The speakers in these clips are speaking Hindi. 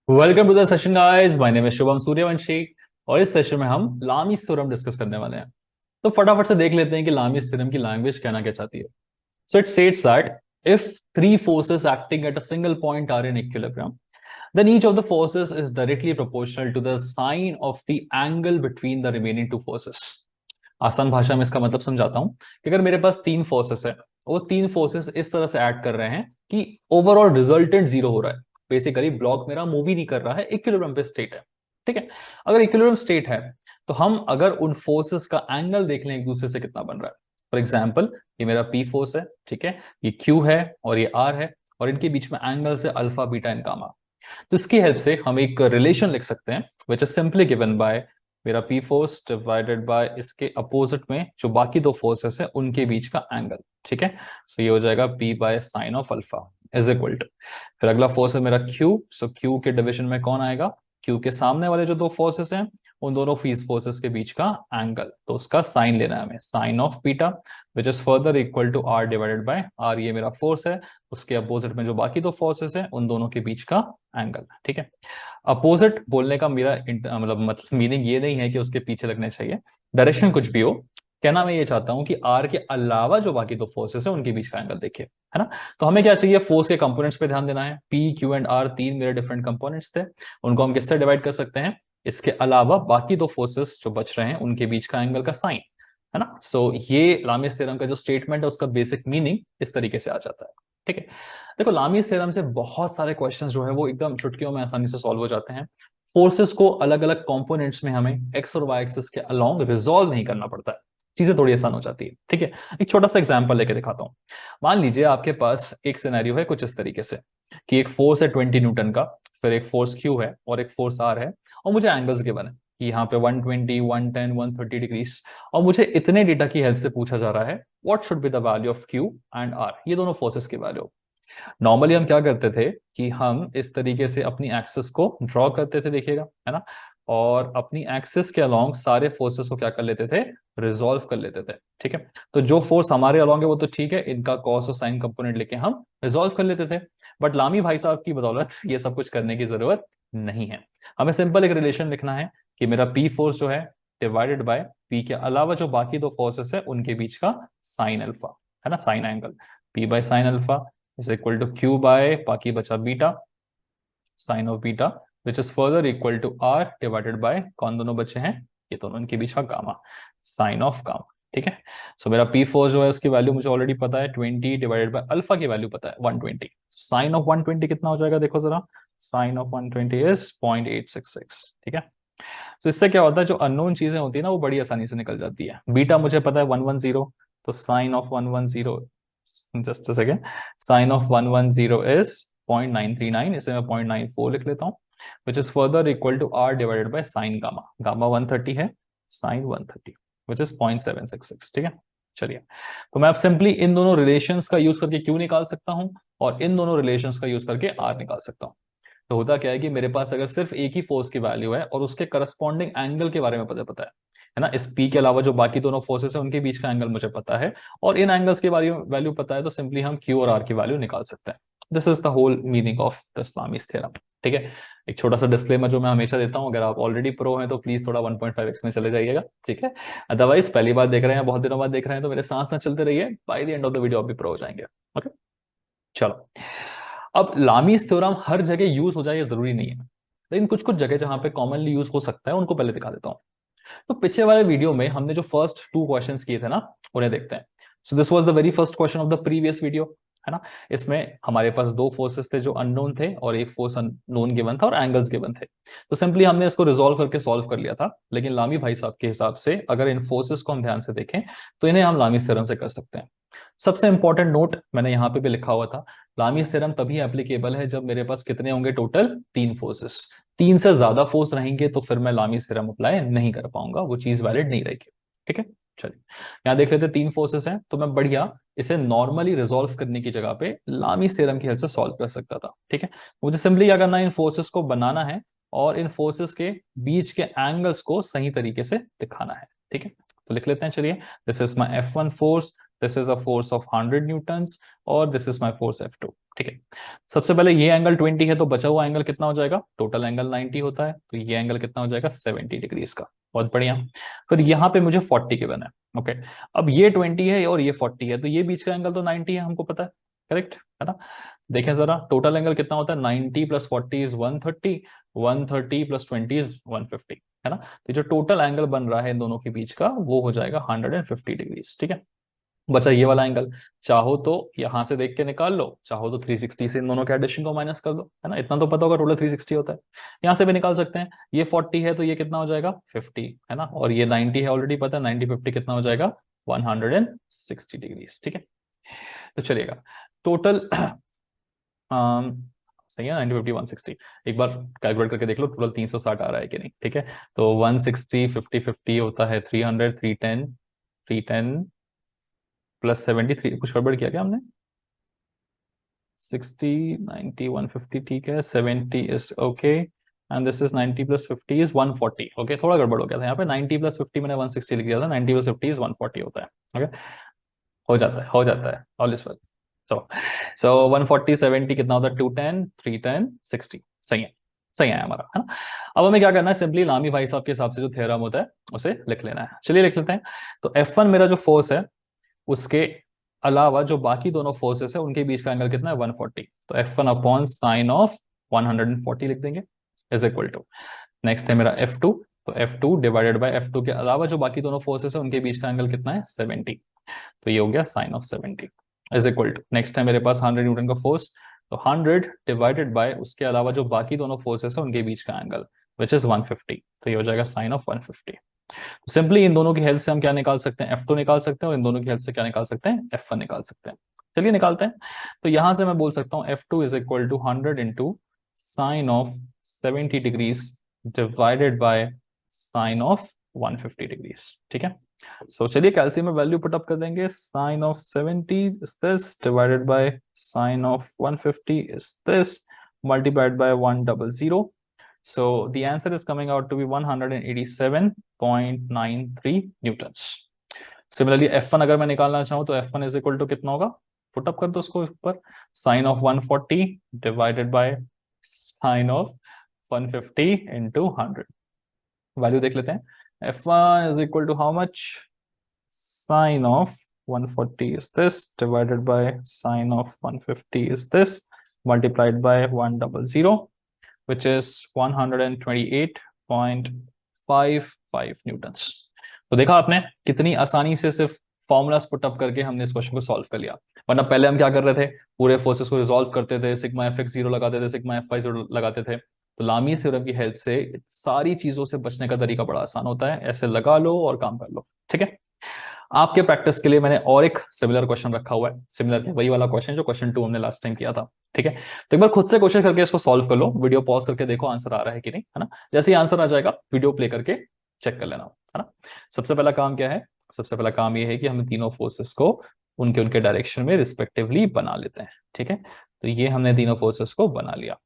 Welcome to the session guys, my name is Shubham Suryavanshi. और इस सेशन में हम लामीस थ्योरम डिस्कस करने वाले हैं। तो फटाफट से देख लेते हैं कि लामीस थ्योरम की लैंग्वेज कहना क्या चाहती है। So it states that if three forces acting at a single point are in equilibrium, then each of the forces is directly proportional to the sine of the angle between the remaining two forces। आसान भाषा में इसका मतलब समझाता हूं कि अगर मेरे पास तीन फोर्सेस है, वो तीन फोर्सेस इस तरह से ऐड कर रहे हैं कि ओवरऑल रिजल्टेंट जीरो हो रहा है। बेसिकली ब्लॉक मेरा मूव ही नहीं कर रहा है, इक्विलिब्रियम पे स्टेट है। ठीक है, अगर इक्विलिब्रियम स्टेट है तो हम अगर उन फोर्सेस का एंगल देख लें एक दूसरे से कितना बन रहा है। फॉर एग्जाम्पल, ये मेरा पी फोर्स है, ठीक है, ये क्यू है और ये आर है, और इनके बीच में एंगल से अल्फा बीटा एंड गामा। तो इसकी हेल्प से हम एक रिलेशन लिख सकते हैं which is simply given by मेरा पी फोर्स डिवाइडेड बाय इसके अपोजिट में जो बाकी दो फोर्सेस है उनके बीच का एंगल। ठीक है, सो ये हो जाएगा P by sine of alpha is equal to, फिर अगला फोर्स है मेरा क्यू। सो क्यू के डिवीजन में कौन आएगा, क्यू के सामने वाले जो दो फोर्सेस हैं उन दोनों फीस फोर्सेस के बीच का एंगल, तो उसका साइन लेना है हमें, sine of beta which is further equal to R divided by R. ये मेरा फोर्स है, उसके अपोजिट में जो बाकी दो फोर्सेस हैं उन दोनों के बीच का एंगल। ठीक है, अपोजिट बोलने का मेरा मतलब मीनिंग ये नहीं है कि उसके पीछे लगने चाहिए, डायरेक्शन कुछ भी हो। कहना मैं ये चाहता हूं कि आर के अलावा जो बाकी दो फोर्सेस है उनके बीच का एंगल देखिए, है ना। तो हमें क्या चाहिए, फोर्स के कंपोनेंट्स पे ध्यान देना है। पी क्यू एंड आर तीन मेरे डिफरेंट कंपोनेंट्स थे, उनको हम किससे डिवाइड कर सकते हैं, इसके अलावा बाकी दो फोर्सेस जो बच रहे हैं उनके बीच का एंगल का साइन, है ना। सो ये लामीस थ्योरम का जो स्टेटमेंट है उसका बेसिक मीनिंग इस तरीके से आ जाता है। ठीक है, देखो लामीस थ्योरम से बहुत सारे क्वेश्चंस जो है वो एकदम चुटकियों में आसानी से सॉल्व हो जाते हैं। फोर्सेस को अलग अलग कंपोनेंट्स में हमें एक्स और वाई एक्सिस के अलोंग रिजॉल्व नहीं करना पड़ता है, चीजें थोड़ी आसान हो जाती है। ठीक है, एक छोटा सा एग्जांपल लेके दिखाता हूं। मान लीजिए आपके पास एक सिनेरियो है कुछ इस तरीके से कि एक फोर्स है 20 न्यूटन का, फिर एक फोर्स क्यू है और एक फोर्स आर है, और मुझे एंगल्स गिवन है कि यहाँ पे 120 110 130 डिग्रीज, और मुझे इतने डेटा की हेल्प से पूछा जा रहा है what should be the value of Q and R, ये दोनों फोर्सेस की वैल्यू। नॉर्मली हम क्या करते थे कि हम इस तरीके से अपनी एक्सिस को ड्रॉ करते थे, देखिएगा, है ना, और अपनी एक्सिस के अलोंग सारे फोर्सेस को क्या कर लेते थे, रिजॉल्व कर लेते थे। ठीक है, तो जो फोर्स हमारे अलोंग है वो तो ठीक है, इनका कॉस और साइन कंपोनेंट लेके हम रिजॉल्व कर लेते थे। बट लामी भाई साहब की बदौलत ये सब कुछ करने की जरूरत नहीं है। हमें सिंपल एक रिलेशन लिखना है कि मेरा पी फोर्स जो है डिवाइडेड बाय पी के अलावा जो बाकी दो फोर्सेस है उनके बीच का साइन अल्फा, है ना, sine angle, P by sine alpha is equal to Q by बाकी बचा beta sine of beta which is further equal to R divided by कौन दोनों बचे हैं, ये दोनों, इनके बीच का गामा, साइन ऑफ गामा। ठीक है, सो मेरा पी फोर जो है उसकी वैल्यू मुझे ऑलरेडी पता है 20 डिवाइडेड बाय अल्फा की वैल्यू पता है 120। साइन ऑफ 120 कितना हो जाएगा, देखो जरा, साइन ऑफ 120 इज 0.866। ठीक है, तो इससे क्या होता है, जो अननोन चीजें होती है ना वो बड़ी आसानी से निकल जाती है। बीटा मुझे पता है 110, तो sine of 110, just a second, sine of 110 is 0.939, इसे मैं 0.94 लिख लेता हूँ, which is further equal to R divided by sine gamma, gamma 130 है, साइन 130 विच इज 0.766। ठीक है, चलिए, तो मैं अब सिंपली इन दोनों रिलेशंस का यूज करके क्यू निकाल सकता हूं और इन दोनों रिलेशंस का यूज करके आर निकाल सकता हूं। तो होता क्या है कि मेरे पास अगर सिर्फ एक ही फोर्स की वैल्यू है और उसके करस्पॉन्डिंग एंगल के बारे में पता पता है ना, इस पी के अलावा जो बाकी दोनों फोर्सेस है उनके बीच का एंगल मुझे पता है और इन एंगल्स की वैल्यू पता है, तो सिंपली हम क्यू और आर की वैल्यू निकाल सकते हैं। This is the whole meaning of the Lami's theorem. ठीक है, एक छोटा सा डिस्क्लेमर जो मैं हमेशा देता हूं, अगर आप ऑलरेडी प्रो हैं तो प्लीज थोड़ा 1.5x में चले जाइएगा। ठीक है, अदरवाइज पहली बार देख रहे हैं, बहुत दिनों बाद देख रहे हैं, तो मेरे साथ साथ चलते रहिए, by the end of the video आप भी प्रो हो जाएंगे। ओके, चलो, अब लामीस थ्योरम हर जगह यूज हो जाए ये जरूरी नहीं है, लेकिन कुछ कुछ जगह जहां पे कॉमनली यूज हो सकता है उनको पहले दिखा देता हूं। तो पिछले वाले वीडियो में हमने जो फर्स्ट टू क्वेश्चंस किए थे ना, उन्हें देखते हैं। So this was the very first question of the previous video, है ना। इसमें हमारे पास दो फोर्सेस थे जो अननोन थे और एक फोर्स अननोन गिवन था और एंगल्स गिवन थे। तो सिंपली हमने इसको रिजॉल्व करके सॉल्व कर लिया था, लेकिन लामी भाई साहब के हिसाब से अगर इन फोर्सेस को हम ध्यान से देखें तो इन्हें हम लामीस थ्योरम से कर सकते हैं। सबसे इंपॉर्टेंट नोट मैंने यहाँ पे भी लिखा हुआ था, लामीस थ्योरम तभी एप्लीकेबल है जब मेरे पास कितने होंगे, टोटल तीन फोर्सेस। तीन से ज्यादा फोर्स रहेंगे तो फिर मैं लामीस थ्योरम अप्लाई नहीं कर पाऊंगा, वो चीज वैलिड नहीं रहेगी। ठीक है, चलिए यहाँ देख लेते, तीन फोर्सेस हैं, तो मैं बढ़िया इसे नॉर्मली रिजॉल्व करने की जगह पे लामीस थ्योरम की हेल्प से सॉल्व कर सकता था। ठीक है, मुझे सिंपली क्या करना है, इन फोर्सेस को बनाना है और इन फोर्सेस के बीच के एंगल्स को सही तरीके से दिखाना है। ठीक है, तो लिख लेते हैं, चलिए, this is my F1 force, this is a force of 100 newtons और this is my force F2। ठीक है। सबसे पहले ये एंगल 20 है, तो बचा हुआ एंगल कितना हो जाएगा, टोटल एंगल 90 होता है, तो ये एंगल कितना हो जाएगा 70 डिग्रीज का। बहुत बढ़िया। फिर यहाँ पे मुझे 40 गिवन है। ओके, अब ये 20 है और ये 40 है, तो ये बीच का एंगल तो 90 है, हमको पता है, करेक्ट है ना। देखें जरा, टोटल एंगल कितना होता है, 90 प्लस 40 इज 130, 130 प्लस 20 इज 150, है ना। तो जो टोटल एंगल बन रहा है इन दोनों के बीच का वो हो जाएगा 150 डिग्रीज। ठीक है, बचा ये वाला एंगल, चाहो तो यहां से देख के निकाल लो, चाहो तो 360 से इन दोनों के एडिशन को माइनस कर दो, है ना। इतना तो पता होगा टोटल 360 होता है, यहां से भी निकाल सकते हैं। ये 40 है तो ये कितना हो जाएगा 50, है ना, और ये 90 है ऑलरेडी पता है, 90 50 कितना हो जाएगा 160 डिग्रीज। ठीक है, तो चलिएगा टोटल सही है, 90 50 160। एक बार कैलकुलेट करके देख लो टोटल 360 आ रहा है कि नहीं। ठीक है, तो 160 50 50 होता है 300, 310, 310 प्लस 73, कुछ गड़बड़ किया क्या हमने, 60 90 150, ठीक है, 70 is okay, and this is 90 plus 50 is 140। Okay, थोड़ा गड़बड़ हो गया था यहाँ पे, 90 प्लस 50 मैंने 160 लिख दिया था, 90 प्लस 50 इज 140 होता है। ओके, हो जाता है ऑल इज वेल। सो सो 140 70 कितना होता है, 210 310 60, सही है, सही है हमारा, है ना। अब हमें क्या करना है, सिंपली लामी भाई साहब के हिसाब से जो थ्योरम होता है उसे लिख लेना है। चलिए लिख लेते हैं। तो F1 मेरा जो फोर्स है उसके अलावा जो बाकी दोनों फोर्सेस है उनके बीच का एंगल कितना है 140, तो F1 अपॉन साइन ऑफ 140 लिख देंगे, इज इक्वल टू, नेक्स्ट है मेरा F2, तो F2 डिवाइडेड बाय F2 के अलावा जो बाकी दोनों फोर्सेस है उनके बीच का एंगल कितना है 70, तो ये हो गया sine of 70 is equal to, next है मेरे पास 100 न्यूटन का फोर्स, तो 100 डिवाइडेड बाय उसके अलावा जो बाकी दोनों फोर्सेस है उनके बीच का एंगल विच इज 150, तो ये हो जाएगा साइन ऑफ 150। सिंपली इन दोनों की हेल्प से हम क्या निकाल सकते हैं, F2 निकाल सकते हैं, और इन दोनों की हेल्प से क्या निकाल सकते हैं, F1 निकाल सकते हैं। चलिए निकालते हैं। तो यहां से मैं बोल सकता हूं F2 is equal to 100 into sine of 70 degrees divided by sine of 150 degrees. ठीक है, सो चलिए कैल्सियम में वैल्यू पुट अप कर देंगे, sine of 70 is this divided by sine of 150 is this multiplied by 100. So the answer is coming out to be 187.93 Newton's. Similarly F1 अगर मैं निकालना चाहूं तो F1 इज इक्वल टू कितना होगा, पुट अप कर दो उसको ऊपर, sine of 140 divided by sine of 150 into 100, value देख लेते हैं। F1 is equal to how much, sine of 140 is this divided by sine of 150 is this multiplied by 100, which is 128.55 Newton's. तो देखा आपने कितनी आसानी से सिर्फ फॉर्मूलास पुट अप करके हमने इस क्वेश्चन को सॉल्व कर लिया, वरना पहले हम क्या कर रहे थे, पूरे फोर्सेस को रिजॉल्व करते थे, सिग्मा एफएक्स 0 लगाते थे, सिग्मा एफवाई 0 लगाते थे। तो लामी थ्योरम की हेल्प से सारी चीजों से बचने का तरीका बड़ा आसान होता है, ऐसे लगा लो और काम कर लो। ठीक है, आपके प्रैक्टिस के लिए मैंने और एक सिमिलर क्वेश्चन रखा हुआ है, सिमिलर वही वाला क्वेश्चन जो क्वेश्चन 2 हमने लास्ट टाइम किया था। ठीक है, तो एक बार खुद से क्वेश्चन करके इसको सॉल्व कर लो, वीडियो पॉज करके देखो आंसर आ रहा है कि नहीं, है ना। जैसे ही आंसर आ जाएगा वीडियो प्ले करके चेक कर लेना, है ना। सबसे पहला काम क्या है, सबसे पहला काम ये है कि हम तीनों फोर्सेस को उनके उनके डायरेक्शन में रिस्पेक्टिवली बना लेते हैं। ठीक है, तो ये हमने तीनों फोर्सेस को बना लिया।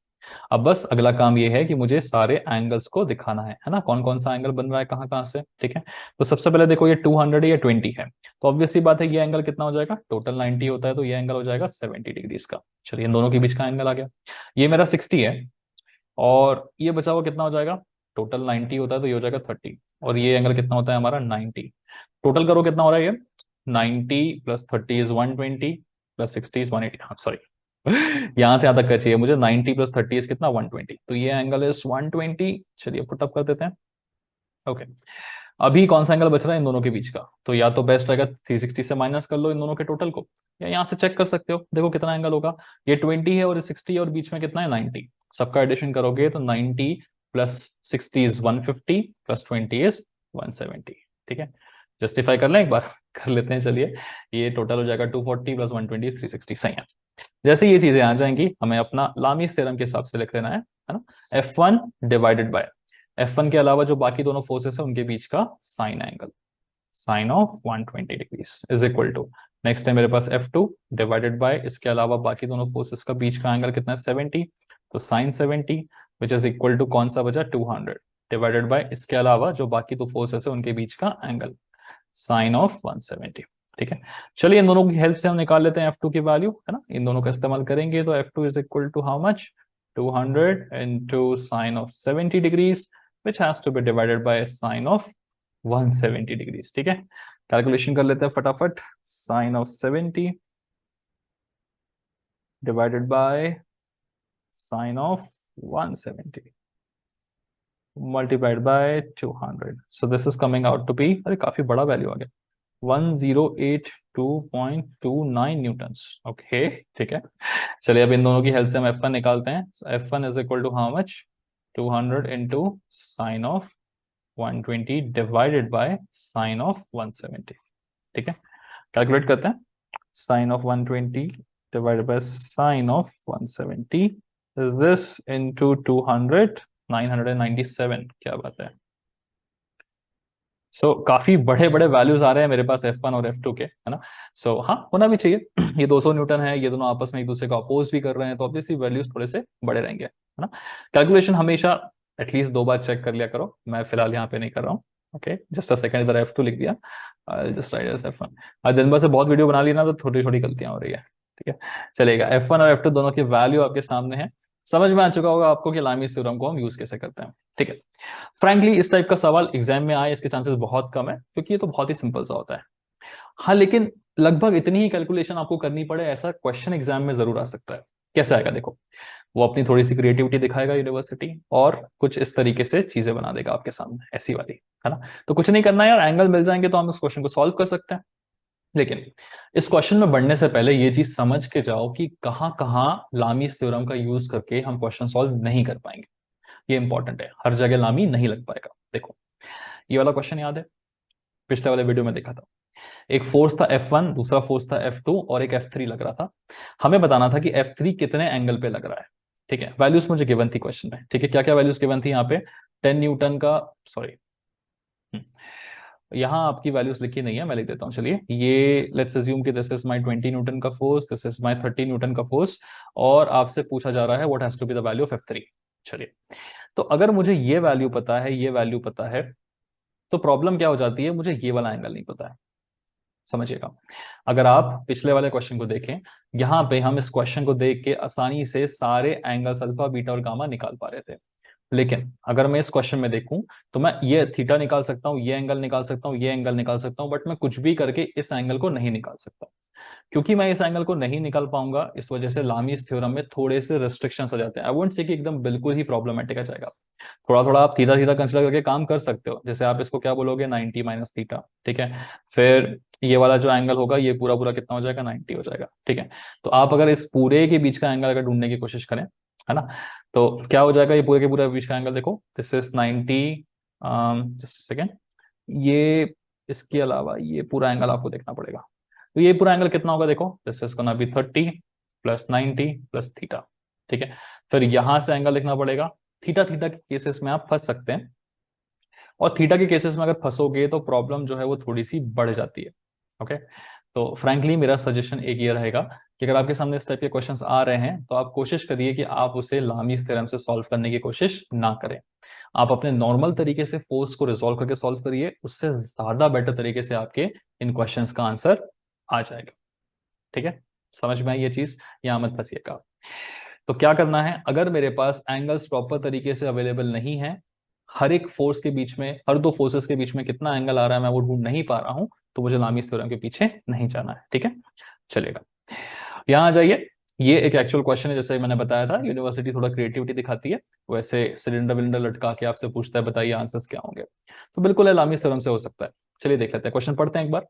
अब बस अगला काम ये है कि मुझे सारे एंगल्स को दिखाना है ना, कौन कौन सा एंगल बन रहा है कहां कहां से। ठीक है, तो सबसे पहले देखो ये 200 या 20 है, तो ऑब्वियसली बात है ये एंगल कितना हो जाएगा, टोटल 90 होता है तो ये एंगल हो जाएगा 70 डिग्रीज का। चलिए इन दोनों के बीच का एंगल आ गया, ये मेरा 60 है, और ये बचा हुआ कितना हो जाएगा, टोटल 90 होता है तो ये हो जाएगा 30, और ये एंगल कितना होता है हमारा 90, टोटल करो कितना हो रहा है ये 90 प्लस 30 इज 120 प्लस 60 इज 180, हाँ सॉरी यहां से यहां तक का चाहिए मुझे, 90 प्लस 30 इज कितना 120, तो ये एंगल इज 120। चलिए पुट अप कर देते हैं। ओके, अभी कौन सा एंगल बच रहा है इन दोनों के बीच का, तो या तो बेस्ट रहेगा 360 से माइनस कर लो इन दोनों के टोटल को, या यहां से चेक कर सकते हो, देखो कितना एंगल होगा, ये 20 है और 60 और बीच में कितना है 90, सबका एडिशन करोगे तो 90 प्लस 60 इज 150 प्लस 20 इज 170। ठीक है, जस्टिफाई कर लें एक बार कर लेते हैं, चलिए ये टोटल हो जाएगा 240 प्लस 120 इज 360, सही है। जैसे ये चीजें आ जाएंगी हमें अपना लामीस थ्योरम के हिसाब से लिख लेना है ना, F1 डिवाइडेड बाय F1 के अलावा जो बाकी दोनों फोर्सेस है उनके बीच का sine angle, sine of 120 degrees is equal to, next है मेरे पास F2 डिवाइडेड बाय इसके अलावा बाकी दोनों फोर्सेस का बीच का एंगल कितना है 70, तो sine 70 which is equal to कौन सा बचा 200 डिवाइडेड बाय इसके अलावा जो बाकी दो फोर्सेस है उनके बीच का एंगल, साइन ऑफ 170। ठीक है, चलिए इन दोनों की हेल्प से हम निकाल लेते हैं F2 की वैल्यू, है ना। इन दोनों का इस्तेमाल करेंगे तो F2 is equal to how much, 200 into sin of 70 degrees which has to be divided by sin of 170 degrees। ठीक है, कैलकुलेशन कर लेते हैं फटाफट। sin of 70 divided by sin of 170 multiplied by 200, so this is coming out to be, अरे काफी बड़ा वैल्यू आ गया, 1082.29 न्यूटन्स। ओके, ठीक है, चलिए अब इन दोनों की हेल्प से हम F1 निकालते हैं। F1 is equal to how much, 200 into sine of 120 divided by sine of 170। ठीक है, कैलकुलेट करते हैं। Sine of 120 divided by sine of 170 is this into 200, 997। क्या बात है। काफी बड़े बड़े वैल्यूज आ रहे हैं मेरे पास F1 और F2 के, है ना। हाँ, होना भी चाहिए। ये 200 न्यूटन है, ये दोनों आपस में एक दूसरे को अपोज भी कर रहे हैं, तो ऑब्वियसली वैल्यूज थोड़े से बड़े रहेंगे, है ना। कैलकुलेशन हमेशा एटलीस्ट 2 बार चेक कर लिया करो, मैं फिलहाल यहाँ पे नहीं कर रहा हूँ। ओके, जस्ट अ सेकंड, इधर F2 लिख दिया, जस्ट राइट एज F1। आज दिन भर से बहुत वीडियो बना ली ना, तो छोटी छोटी गलतियां हो रही है। ठीक है, चलेगा। F1 और F2 दोनों की वैल्यू आपके सामने है, समझ में आ चुका होगा आपको कि लामीज थ्योरम को हम यूज कैसे करते हैं। ठीक है, फ्रैंकली इस टाइप का सवाल एग्जाम में आए इसके चांसेस बहुत कम है, क्योंकि ये तो बहुत ही सिंपल सा होता है। हाँ, लेकिन लगभग इतनी ही कैलकुलेशन आपको करनी पड़े ऐसा क्वेश्चन एग्जाम में जरूर आ सकता है। कैसे आएगा देखो, वो अपनी थोड़ी सी क्रिएटिविटी दिखाएगा यूनिवर्सिटी, और कुछ इस तरीके से चीजें बना देगा आपके सामने, ऐसी वाली, है ना। तो कुछ नहीं करना है यार, एंगल मिल जाएंगे तो हम उस क्वेश्चन को सॉल्व कर सकते हैं। लेकिन इस क्वेश्चन में बढ़ने से पहले ये चीज समझ के जाओ कि कहां कहां लामीज थ्योरम का यूज करके हम क्वेश्चन सॉल्व नहीं कर पाएंगे। ये इंपॉर्टेंट है, हर जगह लामी नहीं लग पाएगा। देखो, ये वाला क्वेश्चन याद है, पिछले वाले वीडियो में देखा था। एक फोर्स था F1, दूसरा फोर्स था F2 और एक F3 लग रहा था। हमें बताना था कि F3 कितने एंगल पे लग रहा है। ठीक है, वैल्यूज मुझे गिवन थी क्वेश्चन में। ठीक है, क्या क्या वैल्यूज गिवन थी यहाँ पे, 10 न्यूटन का, सॉरी, यहाँ आपकी वैल्यूज लिखी नहीं है, मैं लिख देता हूँ। चलिए, ये लेट्स अज्यूम कि दिस इज माय 20 न्यूटन का force, this is my 30 newton का फोर्स, और आपसे पूछा जा रहा है what has to be the value of F3। चलिए, तो अगर मुझे ये वैल्यू पता है, ये वैल्यू पता है, तो प्रॉब्लम क्या हो जाती है, मुझे ये वाला एंगल नहीं पता है। समझिएगा, अगर आप पिछले वाले क्वेश्चन को देखें, यहां पे हम इस क्वेश्चन को देख के आसानी से सारे एंगल्स अल्फा, बीटा और गामा निकाल पा रहे थे। लेकिन अगर मैं इस क्वेश्चन में देखूं, तो मैं ये थीटा निकाल सकता हूं, ये एंगल निकाल सकता हूं, ये एंगल निकाल सकता हूं, बट मैं कुछ भी करके इस एंगल को नहीं निकाल सकता। क्योंकि मैं इस एंगल को नहीं निकाल पाऊंगा, इस वजह से लामीज थ्योरम में थोड़े से रिस्ट्रिक्शंस आ जाते हैं। आई वोंट से कि एकदम बिल्कुल ही प्रॉब्लमेटिक आ जाएगा, थोड़ा थोड़ा आप थीटा थीटा कंसिडर करके काम कर सकते हो। जैसे आप इसको क्या बोलोगे, 90 माइनस थीटा। ठीक है, फिर ये वाला जो एंगल होगा, ये पूरा पूरा कितना हो जाएगा, 90 हो जाएगा। ठीक है, तो आप अगर इस पूरे के बीच का एंगल अगर ढूंढने की कोशिश करें, है ना, तो क्या हो जाएगा, ये पूरे के पूरे बीच का एंगल देखो, दिस इज 90, जस्ट सेकेंड, ये इसके अलावा ये पूरा एंगल आपको देखना पड़ेगा। तो ये पूरा एंगल कितना होगा, देखो, this is gonna B 30 plus 90 plus theta. ठीक है, फिर यहां से एंगल देखना पड़ेगा। थीटा थीटा के केसेस में आप फंस सकते हैं, और थीटा के केसेस में अगर फंसोगे तो प्रॉब्लम जो है वो थोड़ी सी बढ़ जाती है। ओके, तो फ्रैंकली मेरा सजेशन एक ये रहेगा कि अगर आपके सामने इस टाइप के क्वेश्चंस आ रहे हैं, तो आप कोशिश करिए कि आप उसे लामीज थ्योरम से सॉल्व करने की कोशिश ना करें। आप अपने नॉर्मल तरीके से फोर्स को रिजॉल्व करके सॉल्व करिए, उससे ज्यादा बेटर तरीके से आपके इन क्वेश्चंस का आंसर आ जाएगा। ठीक है, समझ में आई ये चीज, यहां मत फंसिएगा। तो क्या करना है, अगर मेरे पास एंगल्स प्रॉपर तरीके से अवेलेबल नहीं है, हर एक फोर्स के बीच में, हर दो फोर्सेस के बीच में कितना एंगल आ रहा है मैं वो ढूंढ नहीं पा रहा हूं, तो मुझे लामीज थ्योरम के पीछे नहीं जाना है। ठीक है, चलेगा, यहां आ जाइए। ये एक एक्चुअल क्वेश्चन है, जैसे मैंने बताया था यूनिवर्सिटी थोड़ा क्रिएटिविटी दिखाती है, वैसे सिलेंडर विलेंडर लटका के आपसे पूछता है बताइए आंसर्स क्या होंगे, तो बिल्कुल है लामीज थ्योरम से हो सकता है। चलिए देख लेते हैं, क्वेश्चन पढ़ते हैं एक बार।